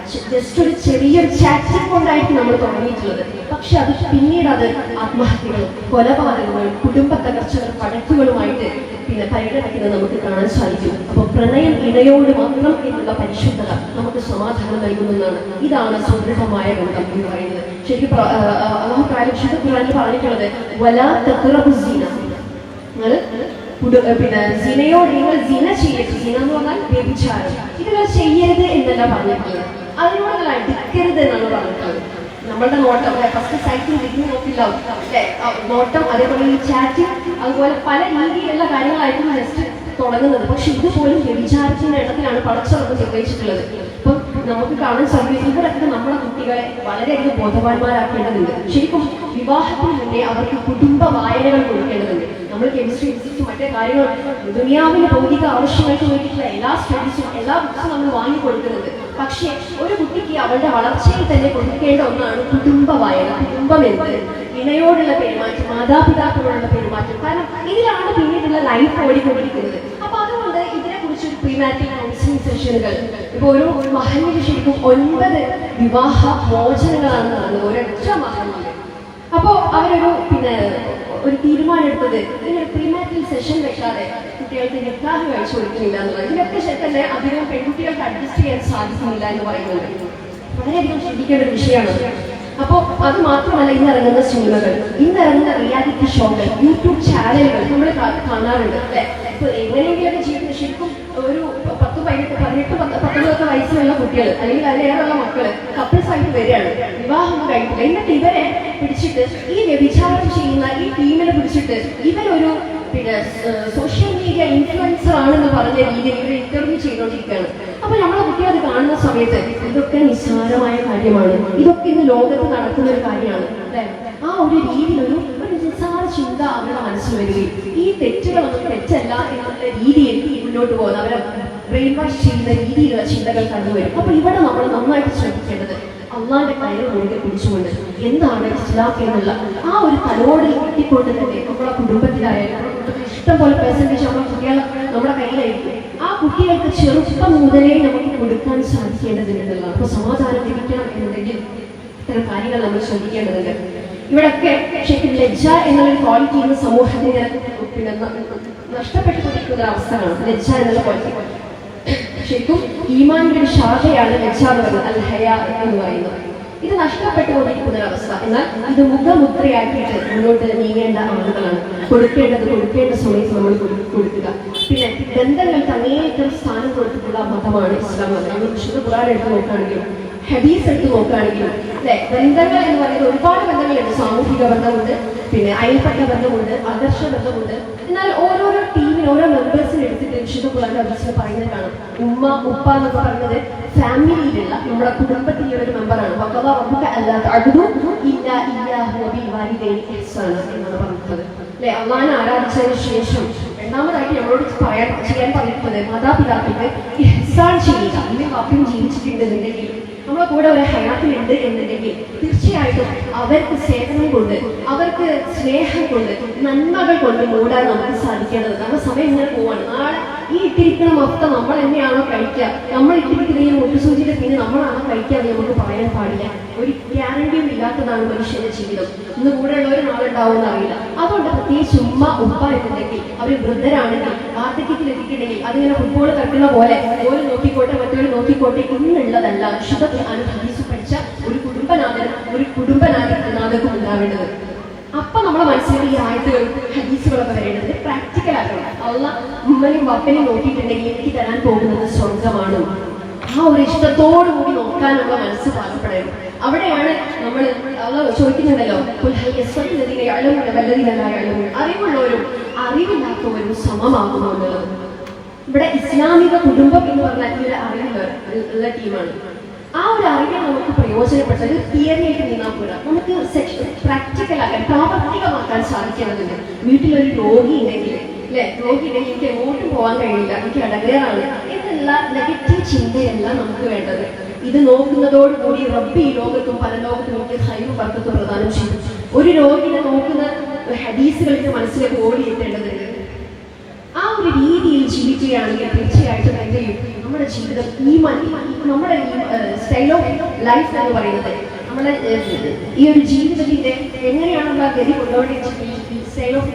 ജസ്റ്റ് ഒരു ചെറിയൊരു ചാറ്റിംഗ് കൊണ്ടായിരിക്കും നമ്മൾ തുടങ്ങിയിട്ടുള്ളത്. പക്ഷെ അത് പിന്നീട് അത് ആത്മഹത്യകളും കൊലപാതകങ്ങളും കുടുംബ തകർച്ചകൾ പടക്കുകളുമായിട്ട് പിന്നെ പരിഗണിക്കുന്നത് നമുക്ക് കാണാൻ സാധിക്കും. അപ്പോൾ പ്രണയം ഇണയോട് മാത്രം എന്നുള്ള പരിശുദ്ധത നമുക്ക് സമാധാനം നൽകുന്നതാണ്. ഇതാണ് സുദൃഢമായ ബന്ധം എന്ന് പറയുന്നത്. ശരിക്കും അല്ലാഹു വിശുദ്ധ ഖുർആനിൽ പറഞ്ഞിട്ടുള്ളത് വലാ തഖ്റബു സിന, പിന്നെ സിനയോട് നിങ്ങൾ സിന ചെയ്യരുത്. സിന എന്ന് പറഞ്ഞാൽ വ്യഭിചാരം. ഇതൊക്കെ ചെയ്യരുത് എന്നല്ല പറഞ്ഞിട്ടുള്ളത്, അതിനോട് അടുക്കരുത് എന്നാണ് പറഞ്ഞിട്ടുള്ളത്. നമ്മളുടെ നോട്ടം ഫസ്റ്റ് സൈറ്റിൽ തിരിഞ്ഞു നോക്കില്ല അല്ലെ, നോട്ടം, അതേപോലെ ഈ ചാറ്റിംഗ്, അതുപോലെ പല രീതിയിലുള്ള കാര്യങ്ങളായിരിക്കും ജസ്റ്റ് തുടങ്ങുന്നത്. പക്ഷെ ഇതുപോലും വ്യഭിചാരത്തിന്റെ ഇടത്തിലാണ് പടച്ചുറപ്പ് നിർവഹിച്ചിട്ടുള്ളത്. അപ്പം നമുക്ക് കാണാൻ സാധിക്കും ഇവരൊക്കെ നമ്മുടെ കുട്ടികളെ വളരെയധികം ബോധവാന്മാരാക്കേണ്ടതുണ്ട്. ശരിക്കും വിവാഹത്തിന് മുന്നേ അവർക്ക് കുടുംബ വായനകൾ കൊടുക്കേണ്ടതുണ്ട്. നമ്മൾ കെമിസ്ട്രി, ഫിസിക്സും മറ്റേ കാര്യങ്ങൾ ദുനിയാവിലെ ഭൗതിക ആവശ്യങ്ങൾക്ക് വേണ്ടിയിട്ടുള്ള എല്ലാ സ്റ്റഡീസും എല്ലാ ബുക്സും നമ്മൾ വാങ്ങിക്കൊടുക്കുന്നുണ്ട്. പക്ഷേ ഒരു കുട്ടിക്ക് അവളുടെ വളർച്ചയിൽ തന്നെ കൊടുക്കേണ്ട ഒന്നാണ് കുടുംബ വായന. കുടുംബം എന്ത്, ഇണയോടുള്ള പെരുമാറ്റം, മാതാപിതാക്കളോടുള്ള പെരുമാറ്റം. കാരണം ഇതിലാണ് പിന്നീടുള്ള ലൈഫ് ഓടിക്കൊണ്ടിരിക്കുന്നത്. അപ്പൊ അതുകൊണ്ട് ഇതിനെക്കുറിച്ച് ഒരു പ്രീമാരിറ്റൽ കൗൺസിലിംഗ് സെഷനുകൾ ഇപ്പൊ ഒരു മഹലിൽ ശരിക്കും 9 വിവാഹ മോചനങ്ങളാണ് നടന്നത് ഒരൊറ്റ മഹലിൽ. അപ്പോൾ അവരൊരു പിന്നെ ഒരു തീരുമാനം എടുത്തത് ഇങ്ങനെ പ്രീമാരിറ്റൽ സെഷൻ വെക്കാതെ കുട്ടികൾക്ക് നിക്കാഹ് കഴിച്ചു കൊടുക്കുന്നില്ല എന്നുള്ളത്. ഇതിനൊക്കെ തന്നെ അധികം പെൺകുട്ടികൾക്ക് അഡ്ജസ്റ്റ് ചെയ്യാൻ സാധിക്കുന്നില്ല എന്ന് പറയുന്നത് വളരെയധികം ശ്രദ്ധിക്കേണ്ട ഒരു വിഷയമാണ്. അപ്പോൾ അത് മാത്രമല്ല, ഇന്നിറങ്ങുന്ന സിനിമകൾ, ഇന്നിറങ്ങുന്ന റിയാലിറ്റി ഷോകൾ, യൂട്യൂബ് ചാനലുകൾ നമ്മൾ കാണാറുണ്ട് അല്ലെ. ഇപ്പൊ എങ്ങനെയെങ്കിലൊക്കെ ജീവിതം ശരിക്കും ഒരു 10, 18, 19 വയസ്സിലുള്ള കുട്ടികൾ അല്ലെങ്കിൽ അതിലേറെയുള്ള മക്കള് കപ്പിൾസ് ആയിട്ട് വരികയാണ്, വിവാഹം കഴിക്കില്ല. എന്നിട്ട് ഇവരെ പിടിച്ചിട്ട് ഈ വ്യഭിചാരം ചെയ്യുന്ന ഈ ടീമിനെ പിടിച്ചിട്ട് ഇവരൊരു പിന്നെ സോഷ്യൽ മീഡിയ ഇൻഫ്ലുവൻസർ ആണെന്ന് പറഞ്ഞ രീതിയിൽ ഇവർ ഇന്റർവ്യൂ ചെയ്തുകൊണ്ടിരിക്കുകയാണ്. അപ്പൊ നമ്മളെ കുട്ടികൾ അത് കാണുന്ന സമയത്ത് ഇതൊക്കെ നിസ്സാരമായ കാര്യമാണ്, ഇതൊക്കെ ഇന്ന് ലോകത്ത് നടക്കുന്ന ഒരു കാര്യമാണ് അല്ലെ, ആ ഒരു രീതിയിലൊരു നിസ്സാര ചിന്ത അവരുടെ മനസ്സിൽ വരികയും ഈ തെറ്റുകളൊന്നും തെറ്റല്ല എന്നുള്ള രീതിയിൽ മുന്നോട്ട് പോകുന്ന അവരെ ബ്രെയിൻ വാഷ് ചെയ്യുന്ന രീതിയിലുള്ള ചിന്തകൾ കണ്ടുവരും. അപ്പൊ ഇവിടെ നമ്മൾ നന്നായിട്ട് ശ്രദ്ധിക്കേണ്ടത് അള്ളാന്റെ കയ്യിൽ മുറുകെ പിടിച്ചുകൊണ്ട് എന്താണ് ഇസ്ലാം എന്നുള്ള ആ ഒരു തലോട് കിട്ടിക്കൊണ്ട് തന്നെ നമ്മളെ കുടുംബത്തിലായാലും ഇഷ്ടം പോലെ പെർസെന്റേജ് നമ്മുടെ കുട്ടികൾ നമ്മുടെ കയ്യിലായിരിക്കും. ആ കുട്ടികൾക്ക് ചെറുപ്പം മുതലേ നമുക്ക് കൊടുക്കാൻ സാധിക്കേണ്ടതുണ്ടല്ലോ. അപ്പൊ സമാധാനം ലഭിക്കണം എന്നുണ്ടെങ്കിൽ ഇത്തരം കാര്യങ്ങൾ നമ്മൾ ശ്രദ്ധിക്കേണ്ടതുണ്ട്. ഇവിടൊക്കെ ശരിക്കും ലജ്ജ എന്നുള്ളൊരു ക്വാളിറ്റി ഇന്ന് സമൂഹത്തിന് പിന്നെ നഷ്ടപ്പെട്ടുകൊണ്ടിരിക്കുന്ന അവസ്ഥയാണ്. ലജ്ജ എന്നുള്ള ക്വാളിറ്റി ശരിക്കും ഈമാനിന്റെ ഒരു ശാഖയാണ് ലജ്ജ എന്ന് പറയുന്നത്, അൽ ഹയാ എന്ന് പറയുന്നത്. ഇത് നഷ്ടപ്പെട്ടുകൊണ്ടിരിക്കുന്ന ഒരു അവസ്ഥ. എന്നാൽ ഇത് മുഖമുദ്രയാക്കിയിട്ട് മുന്നോട്ട് നീങ്ങേണ്ട ആളുകളാണ്. കൊടുക്കേണ്ട സമയത്ത് നമ്മൾ കൊടുക്കുക. പിന്നെ ബന്ധങ്ങൾക്ക് അങ്ങേയറ്റം സ്ഥാനം കൊടുത്തിട്ടുള്ള മതമാണ് ഇസ്ലാം മതം. നമ്മൾ വിശുദ്ധ ഖുർആൻ എടുത്ത് നോക്കുകയാണെങ്കിലും ഹദീസ് എടുത്ത് നോക്കുകയാണെങ്കിലും അല്ലെ, ബന്ധങ്ങൾ എന്ന് പറയുന്നത് ഒരുപാട് ബന്ധങ്ങളുണ്ട്. സാമൂഹിക ബന്ധമുണ്ട്, പിന്നെ അയൽപ്പെട്ട ബന്ധമുണ്ട്, ആദർശ ബന്ധമുണ്ട്. എന്നാൽ ഓരോരോ ടീമിന് ഓരോ മെമ്പേഴ്സിന് എടുത്തിട്ട് വിശുദ്ധ ഖുർആൻ ഹദീസിൽ പറയുന്നത് കാണാം. ഉമ്മ ഉപ്പ എന്നൊക്കെ പറയുന്നത് ഫാമിലിയിലുള്ള നമ്മുടെ കുടുംബത്തിലെ ഒരു മെമ്പറാണ്. എന്നാണ് പറഞ്ഞിട്ടുള്ളത് അല്ലെ. അള്ളാഹനെ ആരാധിച്ചതിന് ശേഷം രണ്ടാമതായിട്ട് നമ്മളോട് ചെയ്യാൻ പറഞ്ഞിട്ടുള്ളത് മാതാപിതാക്കൾക്ക് ഇഹ്സാൻ ചെയ്യുക. അല്ലെങ്കിൽ വാപ്പയും ജീവിച്ചിട്ടുണ്ടെന്നുണ്ടെങ്കിൽ നമ്മളെ കൂടെ ഒരു ഹയാത്തിലുണ്ട് എന്നുണ്ടെങ്കിൽ തീർച്ചയായിട്ടും അവർക്ക് സേവനം കൊണ്ട്, അവർക്ക് സ്നേഹം കൊണ്ട്, നന്മകൾ കൊണ്ട് മൂടാൻ നമുക്ക് സാധിക്കേണ്ടത്. നമ്മുടെ സമയം ഇങ്ങനെ പോവാണ്. നാളെ ഈ ഇട്ടിരിക്കുന്ന മൊത്തം നമ്മൾ തന്നെയാണോ കഴിക്കുക, നമ്മൾ ഇട്ടിരിക്കുന്ന ഈ മുട്ടുസൂചിയുടെ പിന്നെ നമ്മളാണോ കഴിക്കുക എന്ന് നമുക്ക് പറയാൻ പാടില്ല. ഒരു ഗ്യാരണ്ടിയും ഇല്ലാത്തതാണ് മനുഷ്യന്റെ ജീവിതം. ഇന്ന് കൂടെയുള്ളവർ നാളെ ഉണ്ടാവുമെന്ന് അറിയില്ല. അതുകൊണ്ട് പ്രത്യേകിച്ച് ഉമ്മ ഉപ്പ എന്നുണ്ടെങ്കിൽ അവർ വൃദ്ധരാണെങ്കിൽ വാർദ്ധക്യത്തിൽ എത്തിയിട്ടുണ്ടെങ്കിൽ അതിങ്ങനെ ഫുട്ബോൾ കളിക്കുന്ന പോലെ ഓരോ നോക്കിക്കോട്ടെ മറ്റൊരു നോക്കിക്കോട്ടെ ഇന്നുള്ളതല്ല. വിശുദ്ധ ഹദീസ് പഠിച്ച ഒരു കുടുംബനാഥക്കും ഉണ്ടാവേണ്ടത്. അപ്പൊ നമ്മളെ മനസ്സിൽ ഈ ആയത്തുകൾ ഹദീസുകളൊക്കെ വരേണ്ടത് പ്രാക്ടിക്കൽ ആക്കണം. അള്ളാഹ് ഉമ്മനെയും വപ്പനെയും നോക്കിയിട്ടുണ്ടെങ്കിൽ എനിക്ക് തരാൻ പോകുന്നത് സ്വർഗമാണ്. ആ ഒരു ഇഷ്ടത്തോടുകൂടി നോക്കാനുള്ള മനസ്സ് പാകപ്പെടണം. അവിടെയാണ് നമ്മൾ അള്ളാഹ് ചോദിക്കുന്നുണ്ടല്ലോ, അറിവുള്ളവരും അറിവില്ലാത്തവരും സമമാകുന്നു എന്നുള്ളത്. ഇവിടെ ഇസ്ലാമിക കുടുംബം എന്ന് പറഞ്ഞാൽ ഈ ഒരു അറിവുള്ള ടീമാണ്. ആ ഒരു അറിവ് നമുക്ക് പ്രയോജനപ്പെട്ടത് തിയറി ആയിട്ട് നീങ്ങാൻ പോരാ, നമുക്ക് പ്രാക്ടിക്കലാക്കാൻ പ്രാവർത്തികമാക്കാൻ സാധിക്കേണ്ടതുണ്ട്. വീട്ടിലൊരു രോഗി ഉണ്ടെങ്കിൽ അല്ലെ, രോഗി ഉണ്ടെങ്കിൽ എനിക്ക് എങ്ങോട്ടും പോകാൻ കഴിയില്ല, എനിക്ക് അടങ്ങേറാണ് എന്നുള്ള നെഗറ്റീവ് ചിന്തയല്ല നമുക്ക് വേണ്ടത്. ഇത് നോക്കുന്നതോടുകൂടി റബ്ബ് ഈ ലോകത്തും പരലോകത്തും എനിക്ക് ഹൈറും ബർക്കത്തും പ്രദാനം ചെയ്തു. ഒരു രോഗിനെ നോക്കുന്ന ഹദീസുകൾക്ക് മനസ്സിലേക്ക് ഓടിയെത്തേണ്ടതുണ്ട്. ആ ഒരു രീതിയിൽ ജീവിക്കുകയാണെങ്കിൽ തീർച്ചയായിട്ടും എന്ത് ചെയ്യും, നമ്മുടെ ജീവിതം നമ്മുടെ സ്റ്റൈൽ ഓഫ് ലൈഫ് എന്ന് പറയുന്നത് നമ്മുടെ ഈ ഒരു ജീവിതത്തിന്റെ എങ്ങനെയാണ് നമ്മൾ ആ ഗതി കൊണ്ടുപോകേണ്ടത് സ്റ്റൈൽ ഓഫ്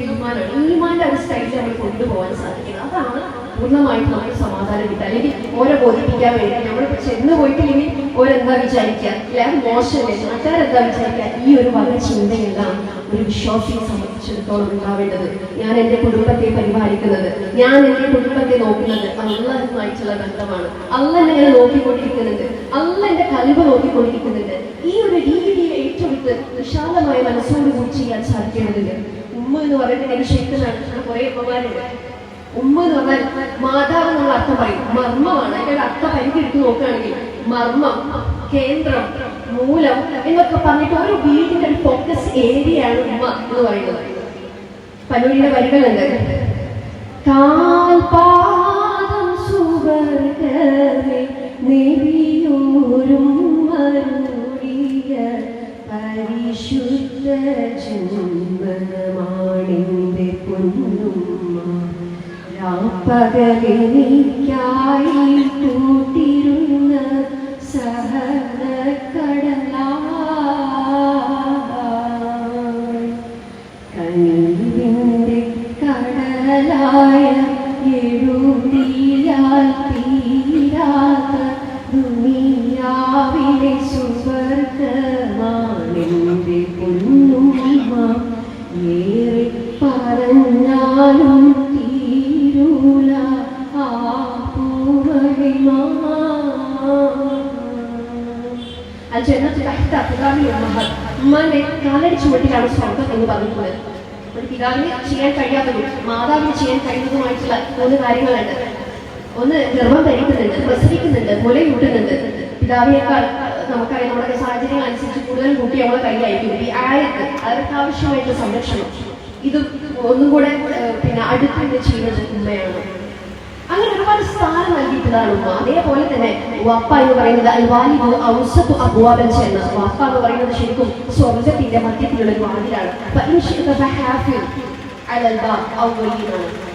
ഈമാന്റെ ഒരു സ്റ്റൈലിൽ നമ്മൾ കൊണ്ടുപോകാൻ സാധിക്കുന്നത്. അതാണ് പൂർണ്ണമായിട്ട് നമുക്ക് സമാധാനം കിട്ടുക. അല്ലെങ്കിൽ ഓരോ ബോധിപ്പിക്കാൻ വേണ്ടി നമ്മളിപ്പോൾ ചെന്ന് പോയിട്ടില്ലെങ്കിൽ ഓരെന്താ വിചാരിക്കുക, അല്ലെങ്കിൽ മോശമല്ലേ നാട്ടുകാരെന്താ വിചാരിക്കുക, ഈ ഒരു വക ചിന്തയെല്ലാം ഒരു വിശ്വാസിയെ സംബന്ധിച്ചിടത്തോളം ഉണ്ടാവേണ്ടത്. ഞാൻ എൻ്റെ കുടുംബത്തെ പരിപാലിക്കുന്നത്, ഞാൻ എൻ്റെ കുടുംബത്തെ നോക്കുന്നത് അള്ളാഹുമായിട്ടുള്ള ബന്ധമാണ്. അള്ളാഹ് എന്നെ നോക്കിക്കൊണ്ടിരിക്കുന്നുണ്ട്, അള്ളാഹ് എൻ്റെ കൽബ് നോക്കിക്കൊണ്ടിരിക്കുന്നുണ്ട്. ഈ ഒരു രീതിയിൽ ഏറ്റെടുത്ത് വിശാലമായ മനസ്സോട് കൂടി ചെയ്യാൻ സാധിക്കേണ്ടതുണ്ട്. ഉമ്മ എന്ന് പറയുന്നത് ശരിക്കും കുറെ ഉമ്മമാരുണ്ട്. ഉമ്മ എന്ന് പറഞ്ഞാൽ മാതാവ് എന്നുള്ള അർത്ഥം പറയും, മർമ്മമാണ്. അതിന്റെ അർത്ഥം പരിധി എടുത്ത് നോക്കുകയാണെങ്കിൽ മർമ്മം, കേന്ദ്രം, മൂലം എന്നൊക്കെ പറഞ്ഞിട്ട് ഒരു വീടിന്റെ ഒരു ഫോക്കസ് ഏരിയയാണ് ഉമ്മ എന്ന് പറയുന്നത്. പനൂരിയുടെ വരികളുണ്ട്, കാൽപാദം സുവർഗമേ നെവിയൂരും മരുടിയ പരിശുദ്ധ ജന്മമാണിന്റെ പൊന്നുമ്മ, പകലെനിക്കായി കൂട്ടിരുന്ന സഹനക്കടലായി, കനിവിന്റെ കടലായ എഴുതിയാൽ തീരാത്ത ദുനിയാവിലെ സുവർഗമാണെന്റെ പൊന്നുമ്മ, ഏറെ പറഞ്ഞാലും ഉമ്മാന്റെ കാലടി ചുവട്ടിലാണ് സ്വർഗം എന്ന് പറഞ്ഞിട്ടുള്ളത്. ഒരു പിതാവിന് ചെയ്യാൻ കഴിയാത്തതും മാതാവിന് ചെയ്യാൻ കഴിയുന്നതുമായിട്ടുള്ള 3 കാര്യങ്ങളുണ്ട്. ഒന്ന് ഗർഭം ധരിക്കുന്നുണ്ട്, പ്രസവിക്കുന്നുണ്ട്, മുലയൂട്ടുന്നുണ്ട്. പിതാവിനേക്കാൾ നമുക്കറിയാം നമ്മുടെ സാഹചര്യങ്ങൾ അനുസരിച്ച് കൂടുതൽ കുട്ടി നമ്മളെ കയ്യിലായിരിക്കും. ഈ ആയത്ത് അവർക്ക് ആവശ്യമായിട്ടുള്ള സംരക്ഷണം ഇത് ഒന്നും കൂടെ പിന്നെ അടുത്തുകൊണ്ട് ചെയ്യുന്നത് ഉമ്മയാണ്. അങ്ങനെ ഒരുപാട് സ്ഥാനം നൽകിയിട്ടുള്ളതാണ് ഉമ്മ. അതേപോലെ തന്നെ വാപ്പ എന്ന് പറയുന്നത് അൽവാലിദു ഔസതു അബ്വാബൽ ജന്ന. വാപ്പ എന്ന് പറയുന്നത് ശരിക്കും സ്വർഗത്തിന്റെ മധ്യത്തിലുള്ള ഒരു വാതിലാണ്.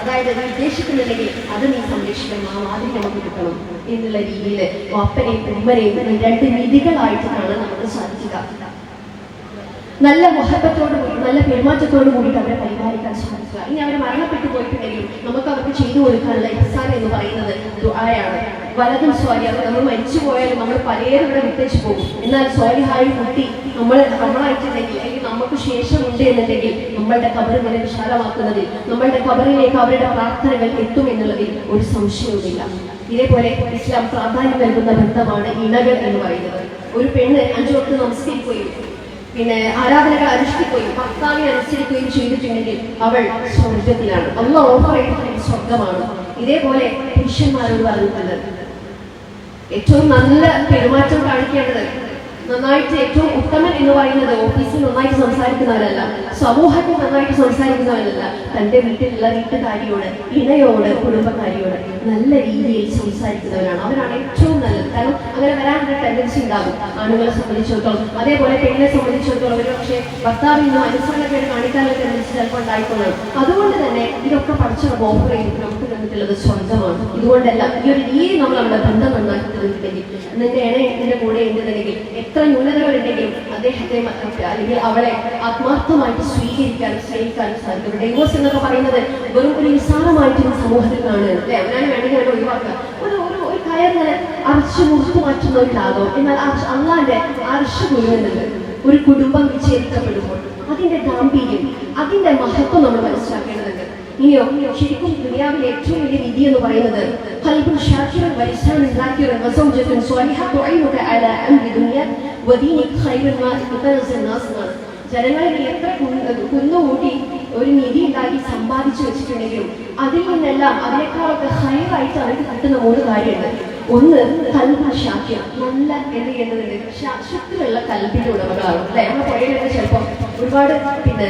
അതായത് നീ ഉദ്ദേശിക്കുന്നുണ്ടെങ്കിൽ അത് നീ സംരക്ഷിക്കണം, ആ വാതിൽ നമുക്ക് കിട്ടണം എന്നുള്ള രീതിയിൽ വാപ്പനെയും ഉമ്മനെയും രണ്ട് നിധികളായിട്ടാണ് നമുക്ക് സാധിക്കുക. നല്ല മുഹബത്തോടു കൂടി നല്ല പെരുമാറ്റത്തോടു കൂടിയിട്ട് അവരെ പരിപാലിക്കാൻ സാധിക്കുക. ഇനി അവർ മരണപ്പെട്ടു പോയിട്ടുണ്ടെങ്കിലും നമുക്ക് അവർക്ക് ചെയ്തു കൊടുക്കാനുള്ള ഇഹ്സാൻ എന്ന് പറയുന്നത് ദുആയാണ്. വലതും സ്വാലിഹ് നമ്മൾ മരിച്ചു പോയാലും നമ്മൾ പലരും ഇവിടെ വിട്ടേച്ച് പോകും. എന്നാൽ സ്വാലിഹായ കുട്ടി നമ്മളായിട്ടുണ്ടെങ്കിൽ അല്ലെങ്കിൽ നമുക്ക് ശേഷമുണ്ട് എന്നുണ്ടെങ്കിൽ നമ്മളുടെ ഖബർ ഇങ്ങനെ വിശാലമാക്കുന്നതിൽ നമ്മളുടെ ഖബറിലേക്ക് അവരുടെ പ്രാർത്ഥനകൾ എത്തും എന്നുള്ളതിൽ ഒരു സംശയവുമില്ല. ഇതേപോലെ ഇസ്ലാം പ്രാധാന്യം നൽകുന്ന ബന്ധമാണ് ഇണകൾ എന്ന് പറയുന്നത്. ഒരു പെണ്ണ് 5 വക്ത് നമസ്കരിക്കുകയും പിന്നെ ആരാധനകൾ അനുഷ്ഠിക്കുകയും ഭർത്താവിനെ അനുസരിക്കുകയും ചെയ്തിട്ടുണ്ടെങ്കിൽ അവൾ സ്വർഗത്തിലാണ്. അള്ളാഹ് ഓഫർ ചെയ്തിട്ടുണ്ടെങ്കിൽ സ്വർഗമാണ്. ഇതേപോലെ പുരുഷന്മാരോട് പറഞ്ഞിട്ടുണ്ട് ഏറ്റവും നല്ല പെരുമാറ്റം കാണിക്കേണ്ടത് നന്നായിട്ട് ഏറ്റവും ഉത്തമൻ എന്ന് പറയുന്നത് ഓഫീസിൽ നന്നായിട്ട് സംസാരിക്കുന്നവരല്ല, സമൂഹത്തിൽ നന്നായിട്ട് സംസാരിക്കുന്നവരല്ല, തൻ്റെ വീട്ടിലുള്ള വീട്ടുകാരിയോട് ഇണയോട് കുടുംബക്കാരിയോട് നല്ല രീതിയിൽ സംസാരിക്കുന്നവരാണ്. അവരാണ് ഏറ്റവും നല്ലത്. കാരണം അങ്ങനെ വരാനൊരു ടെൻഡൻസി ഉണ്ടാകും ആണുങ്ങളെ സംബന്ധിച്ചിടത്തോളം. അതേപോലെ പെണ്ണിനെ സംബന്ധിച്ചിടത്തോളം ഒരു പക്ഷേ ഭർത്താവിൽ നിന്ന് അനുസരണക്കേട് കാണിക്കാനുള്ള ടെൻഡൻസി ചിലപ്പോൾ ഉണ്ടായിക്കൊള്ളണം. അതുകൊണ്ട് തന്നെ ഇതൊക്കെ പഠിച്ച ഓഫർ ചെയ്തിട്ട് നമുക്ക് തന്നിട്ടുള്ളത് സ്വന്തമാണ്. ഇതുകൊണ്ടല്ല ഈ ഒരു രീതി നമ്മൾ നമ്മുടെ ബന്ധം നന്നാക്കി തന്നിട്ടുണ്ടെങ്കിൽ നിന്റെ നിന്റെ കൂടെ ഉണ്ടെന്നുണ്ടെങ്കിൽ എത്ര ന്യൂനതകളുണ്ടെങ്കിലും അദ്ദേഹത്തെ അല്ലെങ്കിൽ അവളെ ആത്മാർത്ഥമായിട്ട് സ്വീകരിക്കാനും സ്നേഹിക്കാനും സാധിക്കും. ഡൈവോഴ്സ് എന്നൊക്കെ പറയുന്നത് വെറും ഒരു നിസ്സാരമായിട്ട് സമൂഹത്തിൽ കാണുക അല്ലെ. അവനാണ് വേണമെങ്കിൽ അവരെ ഒഴിവാക്കുക. ഒരു കയറിങ്ങനെ അർച്ച് മുറിച്ചു മാറ്റുന്ന ഒരു ലാഭം. എന്നാൽ അള്ളാന്റെ അർച്ച് മുഴുവനുണ്ട്. ഒരു കുടുംബം വിച്ഛേദിക്കപ്പെടുമ്പോൾ അതിന്റെ ഗാംഭീര്യം അതിന്റെ മഹത്വം നമ്മൾ മനസ്സിലാക്കേണ്ടതുണ്ട്. ഇനിയോ ശരിക്കും ദുനിയാവിലെ ഏറ്റവും വലിയ വിധി എന്ന് പറയുന്നത് ഖൽബുൻ ഷാകിറുൻ വലിസാനുൻ ദാകിറുൻ വസൗജത്തുൻ സ്വാലിഹ തുഈനുക അലാ അംരി ദുനിയ വദീനിക ഖൈറുൻ മാ തതനസ്സൽ നാസ്. ജനങ്ങളിൽ എത്ര കുന്നുകൂട്ടി ഒരു നിധി ഉണ്ടാക്കി സമ്പാദിച്ചു വെച്ചിട്ടുണ്ടെങ്കിലും അതിൽ നിന്നെല്ലാം അതിനേക്കാളൊക്കെ ഹൈറായിട്ട് അവർക്ക് കിട്ടുന്ന 3 കാര്യമുണ്ട്. ഒന്ന് ഖൽബുൻ ഷാകിർ, നല്ല എന്ത് ചെയ്യുന്നതുണ്ട് ശക്തിയുള്ള കൽബിന്റെ ഉടമകളാണ് അല്ലെ. നമ്മുടെ പുറകിലൊക്കെ ചിലപ്പോൾ ഒരുപാട് പിന്നെ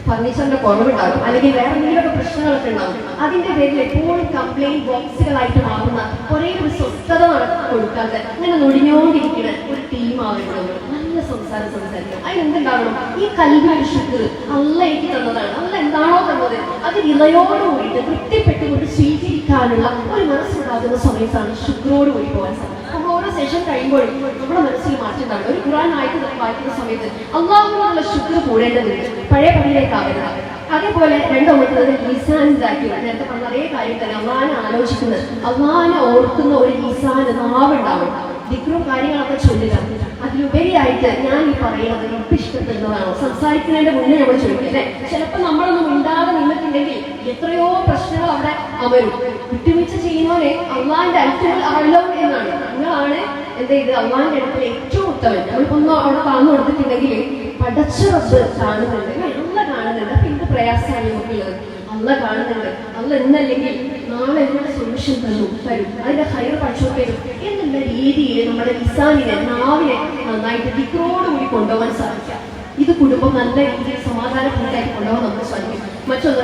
ഫർണിച്ചറിന്റെ കുറവുണ്ടാകും, അല്ലെങ്കിൽ വേറെ എന്തെങ്കിലുമൊക്കെ പ്രശ്നങ്ങളൊക്കെ ഉണ്ടാകും. അതിന്റെ പേരിൽ എപ്പോഴും കംപ്ലൈന്റ് ബോക്സുകളായിട്ട് മാറുന്ന കുറേ ഒരു സ്വസ്ഥത കൊടുക്കാതെ അങ്ങനെ നൊടിഞ്ഞോണ്ടിരിക്കുന്ന ഒരു ടീമാവുന്നത്. നല്ല സംസാരിക്കണം. അതിനെന്തുണ്ടാകണം? ഈ കൽബിന്റെ ശുക്ർ അല്ല എനിക്ക് തന്നതാണ്, അല്ല എന്താണോ തന്നത് അത് വിളയോടുകൂടിയിട്ട് തൃപ്തിപ്പെട്ടുകൊണ്ട് സ്വീകരിക്കാനുള്ള ഒരു മനസ്സുണ്ടാകുന്ന സമയത്താണ് ശുക്രോടുകൂടി പോകാൻ സാധിക്കും. നമ്മൾ ഓരോ സെഷൻ കഴിയുമ്പോഴും നമ്മുടെ മനസ്സിൽ മാറ്റം ഉണ്ടാകും. ഒരു ഖുർആൻ ആയത്ത് വായിക്കുന്ന സമയത്ത് അള്ളാഹുവിനുള്ള ശുക്ർ കൂടേണ്ടതുണ്ട്, പഴയ പണിയിലേക്കാവുക. അതേപോലെ രണ്ടാമത്തത് ലിസാൻ ദാക്കിർ. നേരത്തെ പറഞ്ഞ അതേ കാര്യം തന്നെ അള്ളാഹനെ ആലോചിക്കുന്നത്, അള്ളാഹനെ ഓർക്കുന്ന ഒരു ലിസാൻ നാവുണ്ടാവും. ദിക്റും കാര്യങ്ങളൊക്കെ ചൊല്ലുക. അതിലുപരിയായിട്ട് ഞാൻ ഈ പറയുന്നത് എനിക്ക് ഇഷ്ടപ്പെടുന്നതാണ്. സംസാരിക്കുന്നതിന്റെ മുന്നേ നമ്മൾ ചോദിക്കും അല്ലെ. ചിലപ്പോൾ നമ്മളൊന്നും ഉണ്ടാതെ നിന്നിട്ടുണ്ടെങ്കിൽ എത്രയോ പ്രശ്നങ്ങൾ അവിടെ അമരും. വിട്ടുവീഴ്ച ചെയ്യുന്നവരെ അള്ളാഹിന്റെ അൽഫുൽ അഅ്ലം എന്നാണ്. നിങ്ങളാണ് എന്ത് ചെയ്ത് അള്ളാഹിന്റെ അടുത്ത് ഏറ്റവും ഉത്തമൻ. നമ്മളിപ്പൊന്നും അവിടെ താന്നു കൊടുത്തിട്ടുണ്ടെങ്കിൽ പടച്ച റബ്ബ് കാണുന്നുണ്ട്, നല്ല കാണുന്നുണ്ട്. അപ്പൊ എന്ത് പ്രയാസമാണ് നമുക്കുള്ളത്? അള്ള കാണുന്നുണ്ട്. അള്ള എന്നല്ലെങ്കിൽ നാളെ എന്നോട് സൊല്യൂഷൻ തരും. അതിന്റെ ഹൈർ പഠിച്ചു തരും എന്നുള്ള രീതിയിൽ നമ്മുടെ ലിസാനിനെ നാവിനെ നന്നായിട്ട് ദിക്റോടുകൂടി കൊണ്ടുപോകാൻ സാധിക്കാം. ഇത് കുടുംബം നല്ല രീതിയിൽ സമാധാനപൂർണ്ണമായിട്ട് കൊണ്ടുപോകാൻ നമുക്ക് സാധിക്കും. മറ്റൊന്ന്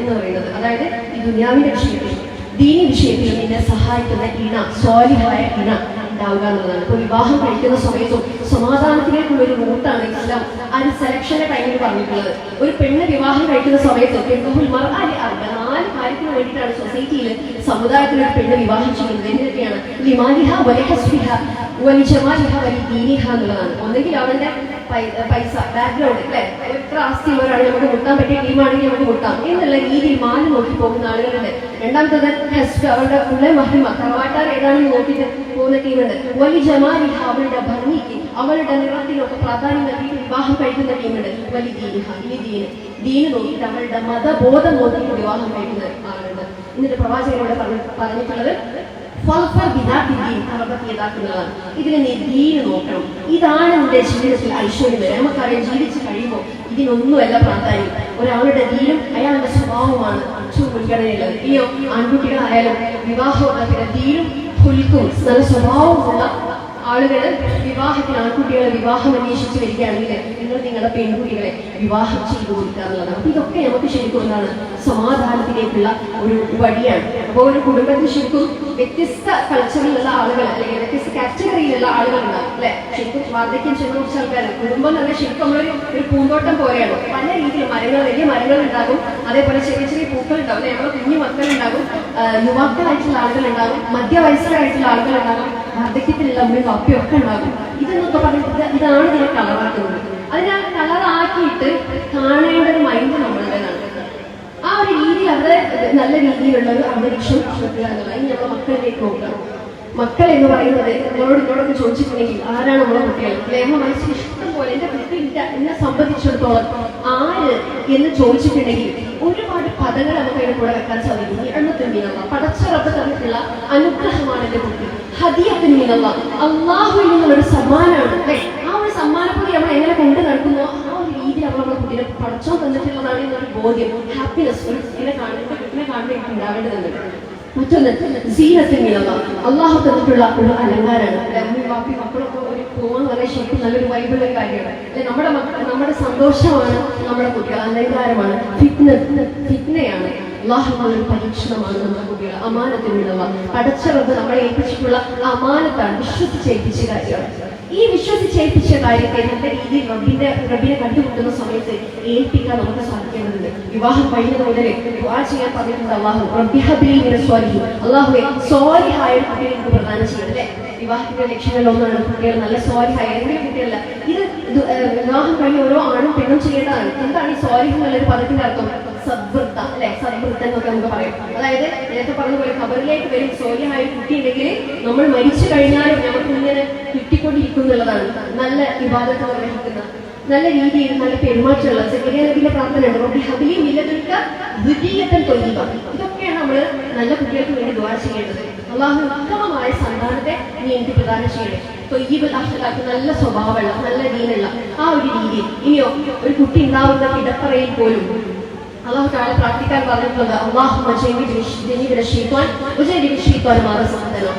എന്ന് പറയുന്നത്, അതായത് ഈ ദുനിയാവിന്റെ വിഷയത്തിൽ ദീനി വിഷയത്തിൽ നിന്നെ സഹായിക്കുന്ന ഇണ, സ്വാലിഹായ ഇണ ഉണ്ടാവുക എന്നുള്ളതാണ്. ഇപ്പൊ വിവാഹം കഴിക്കുന്ന സമയത്തും സമാധാനത്തിലേക്കുള്ള ഒരു റൂട്ടാണ് ഇസ്ലാം ആ ഒരു സെലക്ഷന്റെ ടൈമിൽ പറഞ്ഞിട്ടുള്ളത്. ഒരു പെണ്ണ് വിവാഹം കഴിക്കുന്ന സമയത്ത് 4 കാര്യത്തിന് വേണ്ടിയിട്ടാണ് സൊസൈറ്റിയിൽ സമുദായത്തിൽ ഒരു പെണ്ണ് വിവാഹം ചെയ്യുന്നത്. എന്തൊക്കെയാണ്? ലിമാലിഹ വലിഹസ്ബിഹ വലിജമാലിഹ വലിദീനിഹ എന്നുള്ളതാണ്. ഒന്നെങ്കിൽ അവരുടെ പൈസ ബാക്ക്ഗ്രൗണ്ട് അല്ലെ, എത്ര ആസ്തിയുള്ളവരാണ്, നമുക്ക് മുട്ടാൻ പറ്റിയ ടീമാണെങ്കിൽ നമുക്ക് മുട്ടാം എന്നുള്ള രീതിയിൽ മാറി നോക്കി പോകുന്ന ആളുകളുണ്ട്. രണ്ടാമത്തത് ഹസ്ബ്, അവരുടെ ഉള്ള മഹിമ തറവാട്ടാർ ഏതാണെന്ന് നോക്കിയിട്ട് പോകുന്ന ടീമുണ്ട്. വലി ജമാലിഹ, അവരുടെ ഭംഗിക്ക് അവരുടെ നിറത്തിനൊക്കെ പ്രാധാന്യം നൽകിയിട്ട് വിവാഹം കഴിക്കുന്ന ടീമുണ്ട്. വലി ദീനിഹ, ഈ ദീന് നോക്കിയിട്ട് അവരുടെ മതബോധം നോക്കിയിട്ട് വിവാഹം കഴിക്കുന്ന ആളുണ്ട്. എന്നിട്ട് പ്രവാചകനോട് പറഞ്ഞിട്ടുള്ളത് ഇതിനെ നീ ദീന് നോക്കണം. ഇതാണ് നിന്റെ ജീവിതത്തിൽ ഐശ്വര്യം വരെ. നമുക്കറിയാം ജീവിച്ച് കഴിയുമ്പോൾ ഇതിനൊന്നുമല്ല പ്രാധാന്യം. ഒരാളുടെ ദീനും അയാളുടെ സ്വഭാവമാണ് ഏറ്റവും മുൻഗണനയുള്ളത്. ഇനിയോ ആൺകുട്ടികളായാലും ദീനും ഹുൽക്കും നല്ല സ്വഭാവമുള്ള ആളുകൾ വിവാഹത്തിന് ആൺകുട്ടികളെ വിവാഹം അന്വേഷിച്ച് വരികയാണെങ്കിൽ നിങ്ങൾ നിങ്ങളുടെ പെൺകുട്ടികളെ വിവാഹം ചെയ്തു കൊടുക്കാറുള്ളതാണ്. അപ്പൊ ഇതൊക്കെ നമുക്ക് ശരിക്കും എന്താണ് സമാധാനത്തിലേക്കുള്ള ഒരു വഴിയാണ്. അപ്പോൾ ഒരു കുടുംബത്തിൽ ശരിക്കും വ്യത്യസ്ത കൾച്ചറിലുള്ള ആളുകൾ അല്ലെങ്കിൽ വ്യത്യസ്ത കാറ്റഗറിയിലുള്ള ആളുകൾ ഉണ്ടാകും അല്ലെ. ശരിക്കും വാർദ്ധക്യം ചെന്ന കുറച്ച് ആൾക്കാർ കുടുംബം എന്ന് പറഞ്ഞാൽ ശരിക്കും നമ്മളൊരു പൂന്തോട്ടം പോലെയാണ്. പല രീതിയിൽ മരങ്ങൾ, വലിയ മരങ്ങൾ ഉണ്ടാകും, അതേപോലെ ചെറിയ ചെറിയ പൂക്കൾ ഉണ്ടാവും അല്ലെ. നമ്മുടെ കുഞ്ഞു മക്കളുണ്ടാകും, യുവാക്കളായിട്ടുള്ള ആളുകളുണ്ടാകും, മധ്യവയസ്കരായിട്ടുള്ള ആളുകളുണ്ടാകും, വാർദ്ധക്യത്തിലുള്ള ഉമ്മയും വാപ്പയും ഒക്കെ ഉണ്ടാകും. ഇതെന്നൊക്കെ പറഞ്ഞിട്ട് ഇതാണ് ഇതിനെ കളറാക്കുന്നത്. അതിനാൽ കളറാക്കിയിട്ട് കാണേണ്ട ഒരു മൈൻഡ് നമ്മളുടേതാണ്. ആ ഒരു രീതി അവിടെ നല്ല രീതിയിലുള്ള ഒരു അന്തരീക്ഷം കിട്ടുക എന്നുള്ളത്. ഇനി നമ്മുടെ മക്കളിലേക്ക് നോക്കണം. മക്കൾ എന്ന് പറയുന്നത് നമ്മളോടൊക്കെ ചോദിച്ചിട്ടുണ്ടെങ്കിൽ ആരാണ് നമ്മളെ കുട്ടികൾ? നമ്മുടെ മനസ്സിൽ ഇഷ്ടം പോലെ എന്റെ കുട്ടി എന്നെ സംബന്ധിച്ചിടത്തോളം ആര് എന്ന് ചോദിച്ചിട്ടുണ്ടെങ്കിൽ ഒരുപാട് പദങ്ങൾ നമുക്ക് അതിന്റെ കൂടെ വെക്കാൻ സാധിക്കും. എണ്ണത്തിനുള്ള പടച്ചറപ്പ് തന്നിട്ടുള്ള അനുഗ്രഹമാണ് എന്റെ കുട്ടി. ഹദിയത്തിനുള്ള അള്ളാഹുവിൽ നിന്നുള്ളൊരു സമ്മാനമാണ് അല്ലെ. ആ ഒരു സമ്മാനപ്പൊടി നമ്മൾ എങ്ങനെ കൊണ്ട് നടക്കുന്നോ ആ ഒരു രീതി നമ്മൾ നമ്മുടെ കുട്ടിയെ പഠിച്ചോ തന്നിട്ടുള്ളതാണ് എന്നൊരു ബോധ്യം, ഹാപ്പിനെസ് ഒരു കുട്ടിനെ കാണുമ്പോൾ ഉണ്ടാവേണ്ടതുണ്ട്. മറ്റൊന്ന് സീനത്തിനുള്ള അള്ളാഹു തന്നിട്ടുള്ള ഒരു അലങ്കാരമാണ്. അമ്മയും വാപ്പി മക്കളൊക്കെ ഒരു പോവാന്ന് പറഞ്ഞാൽ ശരിക്കും നല്ലൊരു വൈബിളുള്ള കാര്യമാണ് അല്ലെ. നമ്മുടെ സന്തോഷമാണ് നമ്മുടെ കുട്ടികൾ, അലങ്കാരമാണ്, ഫിറ്റ്നയാണ്. അള്ളാഹുവിന്റെ പരീക്ഷണമാണ് നമ്മുടെ കുട്ടികൾ. അമാനത്തിനുള്ള പടച്ചറബ് നമ്മളെ ഏൽപ്പിച്ചിട്ടുള്ള അമാനത്താണ്, വിശ്വസിച്ചേൽപ്പിച്ച കാര്യമാണ്. ഈ വിശ്വസിച്ചേൽപ്പിച്ച കാര്യത്തെ നല്ല രീതിയിൽ റബ്ബിനെ കണ്ടുമുട്ടുന്ന സമയത്ത് ഏൽപ്പിക്കാൻ നമുക്ക് സാധിക്കേണ്ടതുണ്ട്. വിവാഹം കഴിഞ്ഞത് മുതലേ ദുആ ചെയ്യാൻ പറഞ്ഞിട്ടുണ്ട് അള്ളാഹു. അള്ളാഹുവെ സ്വാലിഹായ കുട്ടികളെ നമുക്ക് പ്രദാനം ചെയ്യണം അല്ലെ. വിവാഹത്തിന്റെ ലക്ഷ്യങ്ങളിൽ ഒന്നാണ് കുട്ടികൾ നല്ല സ്വാലിഹായ ഏതെങ്കിലും കുട്ടികളല്ല. ഇത് വിവാഹം കഴിഞ്ഞ ഓരോ ആണും പെണ്ണും ചെയ്യേണ്ടതാണ്. എന്താണ് ഈ സ്വാലിഹ് എന്നുള്ളൊരു പദത്തിന്റെ അർത്ഥം? സദ്വൃത്ത അല്ലെ, സദ്വൃത്തം എന്നൊക്കെ നമുക്ക് പറയും. അതായത് നേരത്തെ പറഞ്ഞ പോലെ ഖബറിലേക്ക് വരും സ്വാലിഹായ കുട്ടി ഉണ്ടെങ്കിൽ നമ്മൾ മരിച്ചു കഴിഞ്ഞാലും നമുക്ക് ഇങ്ങനെ കിട്ടിക്കൊണ്ടിരിക്കുന്നുള്ളതാണ്. നല്ല ഇബാദത്ത് നിർവഹിക്കുന്ന, നല്ല രീതിയിൽ നല്ല പെരുമാറ്റമുള്ള സക്കറിയ നബിയുടെ പ്രാർത്ഥന ഉണ്ട്. ഇതൊക്കെയാണ് നമ്മൾ നല്ല കുട്ടികൾക്ക് വേണ്ടി ദുആ ചെയ്യേണ്ടത്. അള്ളാഹു ഉത്തമമായ സന്താനത്തെ നീ എനിക്ക് പ്രദാനം ചെയ്യണേ. തൊയ്യിബുൽ അഖ്ലാഖ്, നല്ല സ്വഭാവമുള്ള നല്ല ദീനുള്ള ആ ഒരു രീതിയിൽ. ഇനിയോ ഒരു കുട്ടി ഉണ്ടാവുന്ന കിടപ്പറയിൽ പോലും അള്ളാഹു താഴെ പ്രാർത്ഥിക്കാൻ പറഞ്ഞിട്ടുള്ളത് അള്ളാഹുമ്മ ജനീബിന ശൈത്വാൻ വജനീബിന ശൈത്വാൻ മാ റസഖ്തനാ.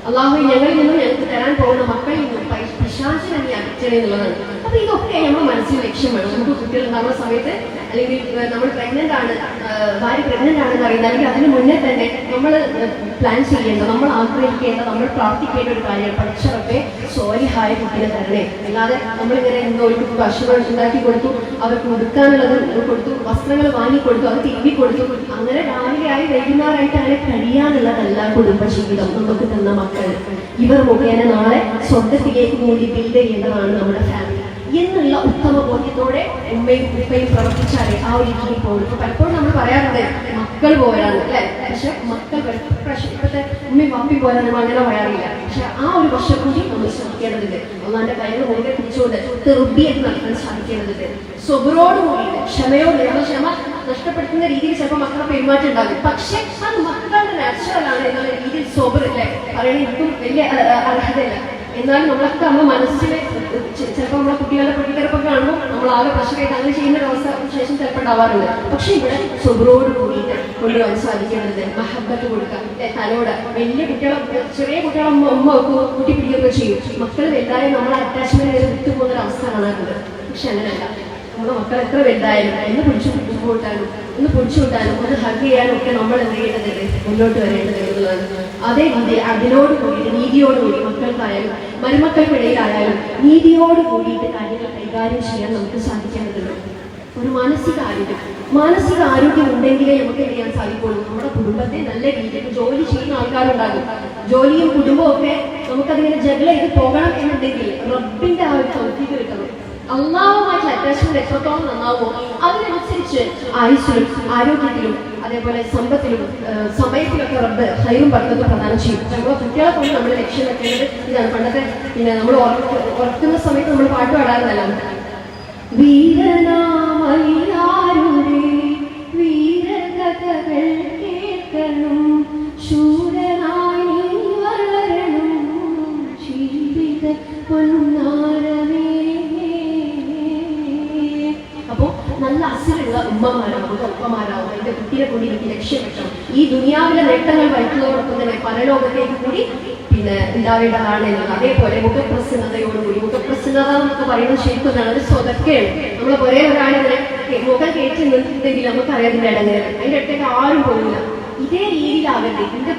അള്ളാഹു ഞങ്ങളിൽ നിന്നും ഞങ്ങൾക്ക് തരാൻ പോകുന്ന മക്കളിൽ നിന്നും പിശാചിനെ നീ അകറ്റണേ എന്നുള്ളതാണ്. അപ്പൊ ഇതൊക്കെ നമ്മുടെ മനസ്സിൽ ലക്ഷ്യം വേണം. നമുക്ക് കുട്ടികൾ ഉണ്ടാകുന്ന സമയത്ത് അല്ലെങ്കിൽ നമ്മൾ പ്രഗ്നന്റ് ആണ്, ഭാര്യ പ്രഗ്നന്റ് ആണെന്ന് അറിയുന്നത് അല്ലെങ്കിൽ അതിന് മുന്നേ തന്നെ നമ്മൾ പ്ലാൻ ചെയ്യേണ്ട, നമ്മൾ ആഗ്രഹിക്കേണ്ട, നമ്മൾ പ്രാർത്ഥിക്കേണ്ട ഒരു കാര്യമാണ് പഠിച്ചവർക്ക് സ്വാലിഹായ കുട്ടിയെ തരണേ. അല്ലാതെ നമ്മളിങ്ങനെ ഒരു ഭക്ഷണം ഉണ്ടാക്കി കൊടുത്തു, അവർക്ക് ഉടുക്കാനുള്ളത് കൊടുത്തു, വസ്ത്രങ്ങൾ വാങ്ങിക്കൊടുത്തു, അത് തിരുമ്പി കൊടുത്തു, അങ്ങനെ രാവിലെയായി വൈകുന്നേരമായിട്ട് അങ്ങനെ കഴിയാനുള്ളതല്ല കുടുംബജീവിതം. നമുക്ക് തന്ന മക്കൾ ഇവർ മുഖേന നാളെ സ്വർഗത്തിലേക്ക് കൂടി ബിൽഡ് ചെയ്യേണ്ടതാണ് നമ്മുടെ ഫാമിലി എന്നുള്ള ഉത്തമ ബോധ്യത്തോടെ ഉമ്മയും ഉപ്പയും പ്രവർത്തിച്ചാലേ ആ ഒരു രീതിയിൽ പോകും. ഇപ്പൊ പലപ്പോഴും നമ്മൾ പറയാറുണ്ട് മക്കൾ പോരാണ് അല്ലെ. പക്ഷെ മക്കൾ ഇപ്പോഴത്തെ ഉമ്മയും വാപ്പി പോരാൻ നമ്മൾ അങ്ങനെ പറയാറില്ല. പക്ഷെ ആ ഒരു വർഷം കൂടി നമ്മൾ ശ്രമിക്കേണ്ടതുണ്ട്. അള്ളാന്റെ കയ്യിൽ മുഴുവൻ പിടിച്ചുകൊണ്ട് തെറുബിയത്ത് നടത്താൻ സാധിക്കേണ്ടതുണ്ട്. സ്വബറോടുകൂടി ക്ഷമയോട്, നമ്മൾ ക്ഷമ നഷ്ടപ്പെടുത്തുന്ന രീതിയിൽ ചിലപ്പോൾ മക്കളെ പെരുമാറ്റം ഉണ്ടാകും. പക്ഷെ അത് മക്കളുടെ നാച്ചുറലാണ് എന്നുള്ള രീതിയിൽ സ്വബർ അല്ലെ പറയുന്നത് എനിക്കും വലിയ അർഹതയില്ല. എന്നാലും നമ്മളൊക്കെ നമ്മുടെ മനസ്സിൽ ചിലപ്പോൾ നമ്മളെ കുട്ടികളുടെ പൊട്ടിത്തെറിപ്പൊക്കെ കാണുമ്പോൾ നമ്മൾ ആകെ പ്രശ്നമായിട്ട് അങ്ങനെ ചെയ്യുന്ന ഒരു അവസ്ഥ ശേഷം ചിലപ്പോൾ ഉണ്ടാവാറുണ്ട്. പക്ഷെ ഇവിടെ സ്വബറോട് കൂടിയിട്ട് കൊണ്ടുപോകാൻ സാധിക്കേണ്ടത് മഹബത്ത് കൊടുക്കാം തലോട്. വലിയ കുട്ടികളെ, ചെറിയ കുട്ടികളെ ഉമ്മ കൂട്ടി പിടിക്കുകയൊക്കെ ചെയ്യും. മക്കൾ വലുതായാലും നമ്മളെ അറ്റാച്ച്മെന്റ് വരെ വിട്ടുപോകുന്ന ഒരു അവസ്ഥ കാണാറുണ്ട്. പക്ഷെ അങ്ങനെയല്ല, നമ്മുടെ മക്കൾ എത്ര വലുതായാലും ഒന്ന് പിടിച്ചുവിട്ടാലും ഒന്ന് പിടിച്ചുവിട്ടാലും ഒന്ന് ഹഗ് ചെയ്യാനും ഒക്കെ നമ്മൾ എന്ത് ചെയ്യേണ്ടതുണ്ട്, മുന്നോട്ട് വരേണ്ടത് എന്നുള്ളതാണ്. അതേ രീതിയിൽ അതിനോട് കൂടിയിട്ട് നീതിയോട് കൂടി മക്കൾക്കായാലും മരുമക്കൾക്കിടയിലായാലും നീതിയോട് കൂടിയിട്ട് കാര്യങ്ങൾ കൈകാര്യം ചെയ്യാൻ നമുക്ക് സാധിക്കേണ്ടതുണ്ട്. ഒരു മാനസിക ആരോഗ്യം ഉണ്ടെങ്കിലേ നമുക്ക് എന്ത് ചെയ്യാൻ സാധിക്കുള്ളൂ. നമ്മുടെ കുടുംബത്തെ നല്ല രീതിയിൽ ജോലി ചെയ്യുന്ന ആൾക്കാരുണ്ടാകും. ജോലിയും കുടുംബവും ഒക്കെ നമുക്കതിങ്ങനെ ജഗിൾ ചെയ്ത് പോകണം എന്നുണ്ടെങ്കിൽ റബ്ബിന്റെ ആ ഒരു തൗഫീഖ് കിട്ടണം. അള്ളാഹുമായിട്ടുള്ള അറ്റാച്ച്മെന്റ് എത്രത്തോളം നന്നാവുമോ അതിനനുസരിച്ച് ആയുസ്സിലും ആരോഗ്യത്തിലും അതേപോലെ സമ്പത്തിലും സമയത്തിലൊക്കെ റബ്ബ് ഹൈറും ബർക്കത്തും പ്രദാനം ചെയ്യും. നമ്മുടെ കുട്ടികളെ കൊണ്ട് നമ്മൾ ലക്ഷ്യം വെക്കേണ്ടത് ഇതാണ്. പണ്ടത്തെ നമ്മൾ ഉറക്കുന്ന സമയത്ത് നമ്മൾ പാട്ട് പാടാറുണ്ടല്ലോ, വീരനാമല്ലാരുടെ വീരകഥകൾ കേൾക്കണം, ശൂരനായി വളരണം, ജീവിത പൊന്നാരമേ. അപ്പോ നല്ല അസിലുള്ള ഉമ്മമാരാവും, ഒപ്പമാരാവും, അതിന്റെ കുട്ടിയെ കൊണ്ടിരിക്കുന്ന ഈ ദുനിയാവിലെ നേട്ടങ്ങൾ വരുന്നതോടൊപ്പം തന്നെ പരലോകത്തേക്ക് കൂടി പിന്നെ ഉണ്ടാവേണ്ടതാണ് എന്നുള്ളത്. അതേപോലെ മുഖപ്രസന്നതയോടുകൂടി, മുഖപ്രസന്നത എന്നൊക്കെ പറയുന്നത് ശരിക്കും ഒരു സ്വതക്കെയാണ്. നമ്മൾ ഒരേ ഒരാളിങ്ങനെ മുഖം കയറ്റി നിർത്തിയിട്ടെങ്കിൽ നമുക്കറിയാം അതിൻ്റെ ഇടങ്ങേറ്, അതിൻ്റെ അടുത്തേക്ക് ആരും പോകില്ല. ഇതേ രീതിയിലാകട്ടെ എന്റെ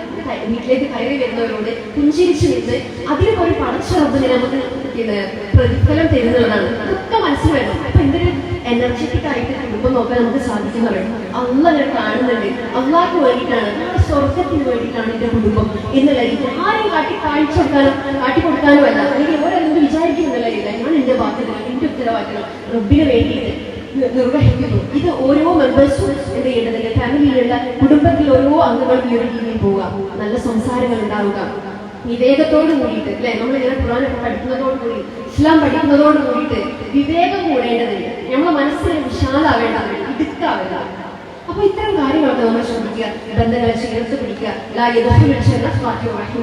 വീട്ടിലേക്ക് കയറി വരുന്നവരോട് പുഞ്ചിരിച്ചു നിന്ന് അതിന് ഒരു പടച്ചുറപ്പിന് നമുക്ക് പിന്നെ പ്രതിഫലം തരുന്നതാണ്. അതൊക്കെ മനസ്സിൽ വേണം. അപ്പൊ എന്തൊരു എനർജറ്റിക് ആയിട്ട് കുടുംബം നോക്കാൻ നമുക്ക് സാധിക്കുന്ന പറയും. അള്ള ഞാൻ കാണുന്നുണ്ട്, അള്ളാഹ്ക്ക് വേണ്ടിയിട്ടാണ്, സ്വർഗത്തിന് വേണ്ടിയിട്ടാണ് എന്റെ കുടുംബം എന്നുള്ള രീതി ആരും കാണിച്ചു കൊടുക്കാനോ കാട്ടിക്കൊടുക്കാനോ അല്ല, അല്ലെങ്കിൽ ഓരോരെന്ത് വിചാരിക്കുന്നുള്ള രീതിയില്ല. ഞാൻ എന്റെ ബാധ്യത, എന്റെ ഉത്തരവാദിത്തങ്ങൾ റബ്ബിന് വേണ്ടിയിട്ട് നിർവഹിക്കുന്നു. ഇത് ഓരോ മെമ്പേഴ്സും എന്ത് ചെയ്യേണ്ടതില്ല, ഫാമിലിയിലുള്ള കുടുംബത്തിൽ ഓരോ അംഗങ്ങളും ഈ ഒരു രീതിയിൽ പോവുക, നല്ല സംസാരങ്ങൾ ഉണ്ടാവുക, വിവേകത്തോട് കൂടിയിട്ട് അല്ലെ. നമ്മളിങ്ങനെ ഖുർആനൊക്കെ പഠിക്കുന്നതോടുകൂടി, ഇസ്ലാം പഠിക്കുന്നതോട് കൂടിയിട്ട് വിവേകം കൂടേണ്ടതുണ്ട്. നമ്മളെ മനസ്സിന് വിശാലാവേണ്ടതുണ്ട്, ഇടുക്കാവില്ല. അപ്പൊ ഇത്തരം കാര്യങ്ങളൊക്കെ നമ്മൾ ശ്രദ്ധിക്കുക. ബന്ധങ്ങളെ ചേർത്ത് പിടിക്കുക.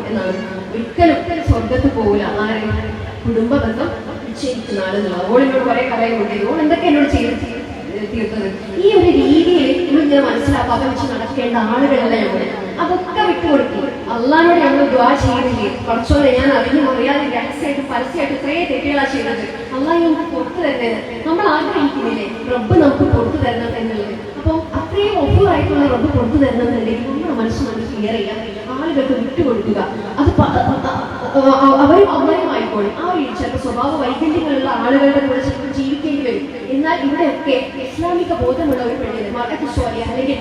എന്നാണ് ഒരിക്കലും സ്വർഗത്ത് പോകില്ല ആരെയും കുടുംബ ബന്ധം വിച്ഛേദിക്കുന്ന ആളെന്നുള്ളത്. ഓൾ എന്നോട് കുറെ കാര്യങ്ങളുണ്ട്, ഓൾ എന്തൊക്കെ എന്നോട് ചെയ്ത് തീർത്തത്. ഈ ഒരു രീതിയിൽ നമ്മളിങ്ങനെ മനസ്സിലാക്കാതെ വെച്ച് നടക്കേണ്ട ആളുകളല്ല ഞങ്ങൾ. അതൊക്കെ വിട്ടുകൊടുക്കും. അള്ളാഹിനോട് ഞങ്ങൾ ദുആ ചെയ്യുന്നില്ലേ, കുറച്ചോടെ ഞാൻ അറിഞ്ഞു അറിയാതെ രഹസ്യമായിട്ട് പരസ്യമായിട്ട് ഇത്രയും തെറ്റുകളാ ചെയ്തത്, അള്ളാഹ് നമുക്ക് പുറത്തു തരുന്നത് നമ്മൾ ആഗ്രഹിക്കുന്നില്ലേ റബ്ബ് നമുക്ക് പുറത്തു തരണം എന്നുള്ളത്. അപ്പം അത്രയും ഒഫറായിട്ടുള്ള റബ്ബ് പുറത്തു തരണം എന്നുണ്ടെങ്കിൽ നമ്മുടെ മനസ്സ് നമ്മൾ ക്ലിയർ ചെയ്യാം, ആളുകൾക്ക് വിട്ടുകൊടുക്കുക. അത് അവരും അവരുമായിക്കോളും. ആ ഒരു ചിലപ്പോൾ സ്വഭാവ വൈകല്യങ്ങളുള്ള ആളുകളുടെ കൂടെ ചിലപ്പോൾ ജീവിക്കേണ്ടി വരും. എന്നാൽ ഇവിടെയൊക്കെ ഇസ്ലാമിക ബോധമുള്ള ഒരു പെണ്ണിന് മറക്കത്ത് സ്വാലിഹ അല്ലെങ്കിൽ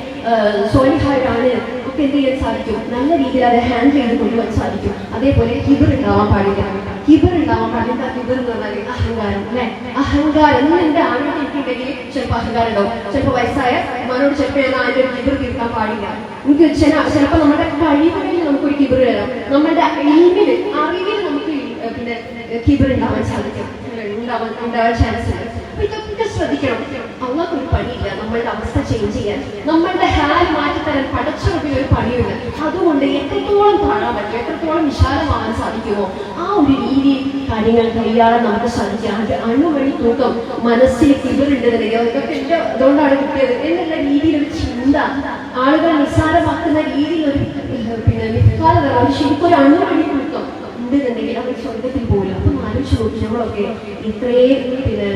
സ്വാലിഹായാണ് ഒക്കെ എന്ത് ചെയ്യാൻ സാധിക്കും, നല്ല രീതിയിൽ അത് ഹാൻഡിൽ ചെയ്ത് കൊണ്ടുപോകാൻ സാധിക്കും. അതേപോലെ ഹിബർ ഉണ്ടാവാൻ പാടില്ല. ഹിബർ ഉണ്ടാവാൻ പാടില്ല. ഹിബർ എന്ന് പറഞ്ഞാൽ അഹങ്കാരം അല്ലെ. അഹങ്കാരം എന്റെ ആരോഗ്യം എനിക്കുണ്ടെങ്കിൽ ചിലപ്പോൾ അഹങ്കാരം ഉണ്ടാവും. ചിലപ്പോൾ വയസ്സായ മനോട് ചിലപ്പോൾ ഞാൻ അതിൻ്റെ ഒരു ഹിബർ തീർക്കാൻ പാടില്ല. എനിക്ക് ചിലപ്പോൾ നമ്മുടെ കഴിവുകളിൽ നമുക്കൊരു ഹിബർ വരാം, നമ്മുടെ അറിവിൽ നമുക്ക് പിന്നെ ഹിബർ ഉണ്ടാവാൻ സാധിക്കും, ഉണ്ടാവാൻ ചാൻസ് ഉണ്ട്. അപ്പൊ ഇതൊക്കെ ശ്രദ്ധിക്കണം. അള്ളാഹ് ഒരു പണിയില്ല നമ്മളുടെ അവസ്ഥ ചേഞ്ച് ചെയ്യാൻ, നമ്മളുടെ ഹാൽ മാറ്റിത്തരാൻ പടച്ചുറപ്പിന് ഒരു പണിയില്ല. അതുകൊണ്ട് എത്രത്തോളം താഴാൻ പറ്റുമോ, എത്രത്തോളം വിശാലമാകാൻ സാധിക്കുമോ ആ ഒരു രീതിയിൽ കാര്യങ്ങൾ കൈയാളാൻ നമുക്ക് സാധിക്കാം. അത് അണുവഴി തൂക്കം മനസ്സിൽ കിബറുണ്ടെന്നുണ്ടെങ്കിൽ അതൊക്കെ എന്റെ അതുകൊണ്ടാണ് കിട്ടിയത് എന്നുള്ള രീതിയിലൊരു ചിന്ത ആളുകൾ നിസ്സാരമാക്കുന്ന രീതിയിലൊരു പിന്നെ ശരിക്കൊരു അണുവഴി തൂക്കം ഉണ്ടെന്നുണ്ടെങ്കിൽ അവർ സ്വർഗത്തിൽ പോകില്ല. അപ്പം ആലോചിച്ച് നോക്കി നമ്മളൊക്കെ ഇത്രയും പിന്നെ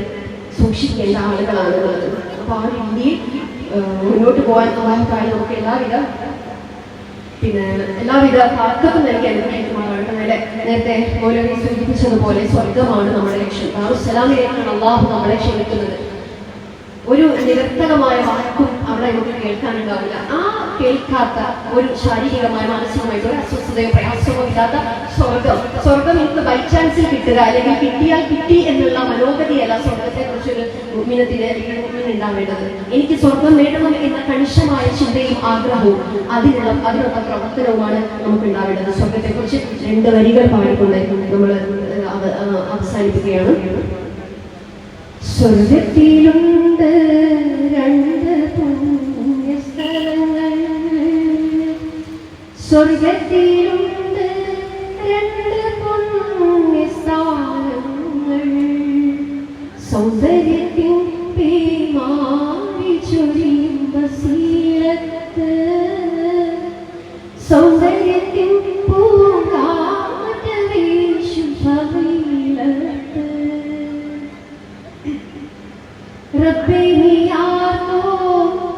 സൂക്ഷിക്കേണ്ട ആളുകളാണ് ഉള്ളത്. അപ്പൊ ആ രീതിയിൽ മുന്നോട്ട് പോകാൻ അള്ളാഹുക്കായി നമുക്ക് എല്ലാവിധ താക്കത്തും നൽകി അനുഗ്രഹിക്കുമാറാകട്ടെ. നേരത്തെ മൗലവി സൂചിപ്പിച്ചതുപോലെ സ്വർഗമാണ് നമ്മുടെ ലക്ഷ്യം. ദാറുസ്സലാമിലേക്കാണ് അള്ളാഹു നമ്മളെ ക്ഷണിക്കുന്നത്. ഒരു നിരർത്ഥകമായ വാക്കും അവിടെ നമുക്ക് കേൾക്കാനുണ്ടാവില്ല. ആ കേൾക്കാത്ത ഒരു ശാരീരികമായ മാനസികമായിട്ട് ഒരു അസ്വസ്ഥതയോ പ്രയാസമോ ഇല്ലാത്ത സ്വർഗം എനിക്ക് ബൈ ചാൻസിൽ കിട്ടുക അല്ലെങ്കിൽ കിട്ടിയാൽ കിട്ടി എന്നുള്ള മനോഗതിയല്ല സ്വർഗത്തെ കുറിച്ചൊരു മുഅ്മിനത്തിന് ഉണ്ടാവേണ്ടത്. എനിക്ക് സ്വർഗം നേടണം എന്ന കണിശമായ ചിന്തയും ആഗ്രഹവും അതിനുള്ള പ്രവർത്തനവുമാണ് നമുക്ക് ഉണ്ടാവേണ്ടത്. സ്വർഗത്തെ കുറിച്ച് 2 വരികൾ പാടിക്കൊണ്ട് നമ്മൾ അവസാനിപ്പിക്കുകയാണ്. സ്വർഗത്തിലുണ്ട് 2 പുണ്യസ്ഥലങ്ങൾ, സ്വർഗത്തിലുണ്ട് 2 പുണ്യസ്ഥാനങ്ങൾ, സൗന്ദര്യത്തിൻ പേമാരി ചൊരിയും വസീലത്ത്, സൗന്ദര്യത്തിൻ പൂങ്കാറ്റ് വീശും ഫളീലത്ത്. റബ്ബേ നീയാർക്കോ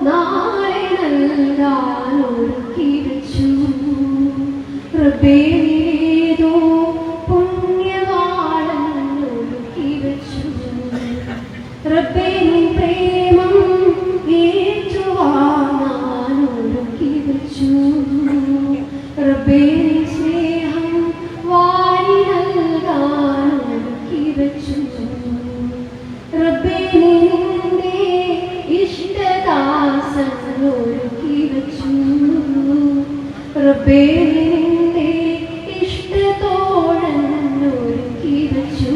നാളെ നൽകാനൊരുക്കി വെച്ചു, റബ്ബേ നീതോ പുണ്യവാളനൊരുക്കി വെച്ചു, റബ്ബേ നീ പ്രേമം ഏറ്റുവാങ്ങാനൊരുക്കി വെച്ചു, റബ്ബേ നീ സ്നേഹം വാരി നൽകാനൊരുക്കി വെച്ചു, റബ്ബേ നീ ഇഷ്ടദാസനൊരുക്കി വെച്ചു, റബ്ബേ നിന്റെ ഇഷ്ടത്തോഴനൊരുക്കി വെച്ചു.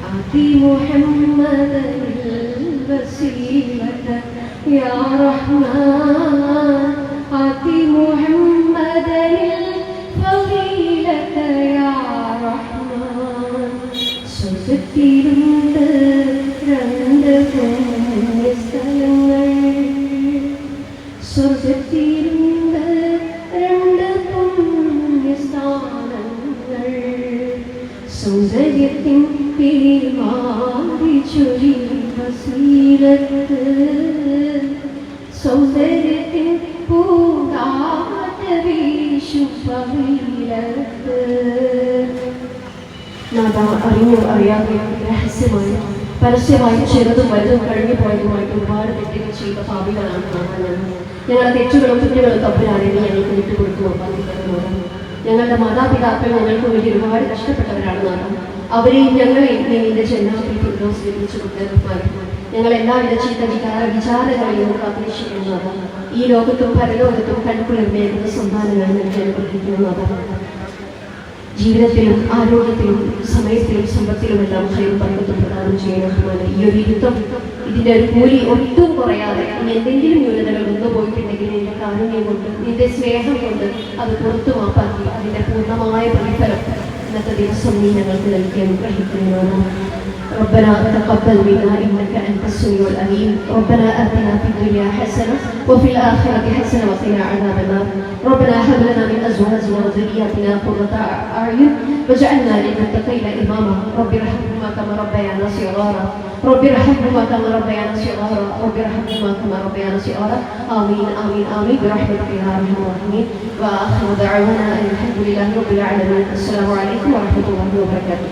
ആതി മുഹമ്മദനിൽ വസീലത യാ റഹ്മാൻ, ആതി മുഹമ്മദനിൽ ഫളീലത യാ റഹ്മാൻ. സ്വർഗ്ഗത്തിലുണ്ട് 2 പുണ്യസ്ഥലങ്ങൾ, സ്വർഗ്ഗത്തിലും സൗന്ദര്യത്തിൻ തീമാരി ചൊരിയും ബസീറത്ത് സൗന്ദര്യത്തിൻ പൂങ്കാറ്റ വീശും പവിഴത്ത്. നാഥ, അറിഞ്ഞോ അറിയാതെ രഹസ്യമായി പരസ്യമായി ചെറുതും വലുതും കഴിഞ്ഞു പോയതുമായിട്ട് ഒരുപാട് തെറ്റുകൾ ചെയ്ത പാപികളാണ് ഞങ്ങളുടെ തെറ്റുകളും കുറ്റങ്ങളും തമ്പുരാനെ ഞങ്ങൾക്ക് വിട്ടുകൊടുത്തു നോക്കാൻ. ഞങ്ങളുടെ മാതാപിതാക്കൾ ഞങ്ങൾക്ക് വേണ്ടി ഒരുപാട് കഷ്ടപ്പെട്ടവരാണ് നാഥം. അവരെയും ഞങ്ങളെയും നീ നിന്റെ ജന്നാത്തിൽ ഫിർദൗസിലേക്ക് കൊണ്ടുവരുമാറി ഞങ്ങൾ എല്ലാവിധ ചീത്ത വിചാരങ്ങളെയും കാത്തിരക്ഷിക്കുന്നതാണ്. ഈ ലോകത്തും പരലോകത്തും കൺകുളിർമേകുന്ന സന്താനങ്ങൾ ഞങ്ങൾക്ക് അനുഗ്രഹിക്കുന്നതാണ്. ജീവിതത്തിലും ആരോഗ്യത്തിലും സമയത്തിലും സമ്പത്തിലുമെല്ലാം ഹൈറും ബർക്കത്തും പ്രദാനം ചെയ്യണമെന്നാണ് ഈ ഒരു യുദ്ധം. ഇതിൻ്റെ ഒരു കൂലി ഒട്ടും കുറയാതെ ഇനി എന്തെങ്കിലും ന്യൂനതകൾ വന്നു പോയിട്ടുണ്ടെങ്കിൽ നിന്റെ കാരുണ്യം കൊണ്ട് നിന്റെ സ്നേഹം കൊണ്ട് അത് പുറത്തു മാപ്പാക്കി അതിൻ്റെ പൂർണ്ണമായ പ്രതിഫലം ഇന്നത്തെ ദിവസം നീ ഞങ്ങൾക്ക് നൽകി അനുഗ്രഹിക്കുന്നതാണ്. ربنا تقبل منا إنك أنت السميع العليم. ربنا آتنا في الدنيا حسنة وفي الآخرة حسنة وقنا عذاب النار. ربنا هب لنا من أزواجنا وذرياتنا قرة أعين واجعلنا للمتقين إماما. رب ارحمهما كما ربيانا صغارا. رب ارحمهما كما ربيانا صغارا. رب ارحمهما كما ربيانا صغارا. آمين آمين آمين برحمتك يا أرحم الراحمين. وآخر دعوانا أن الحمد لله رب العالمين. السلام عليكم ورحمة الله وبركاته.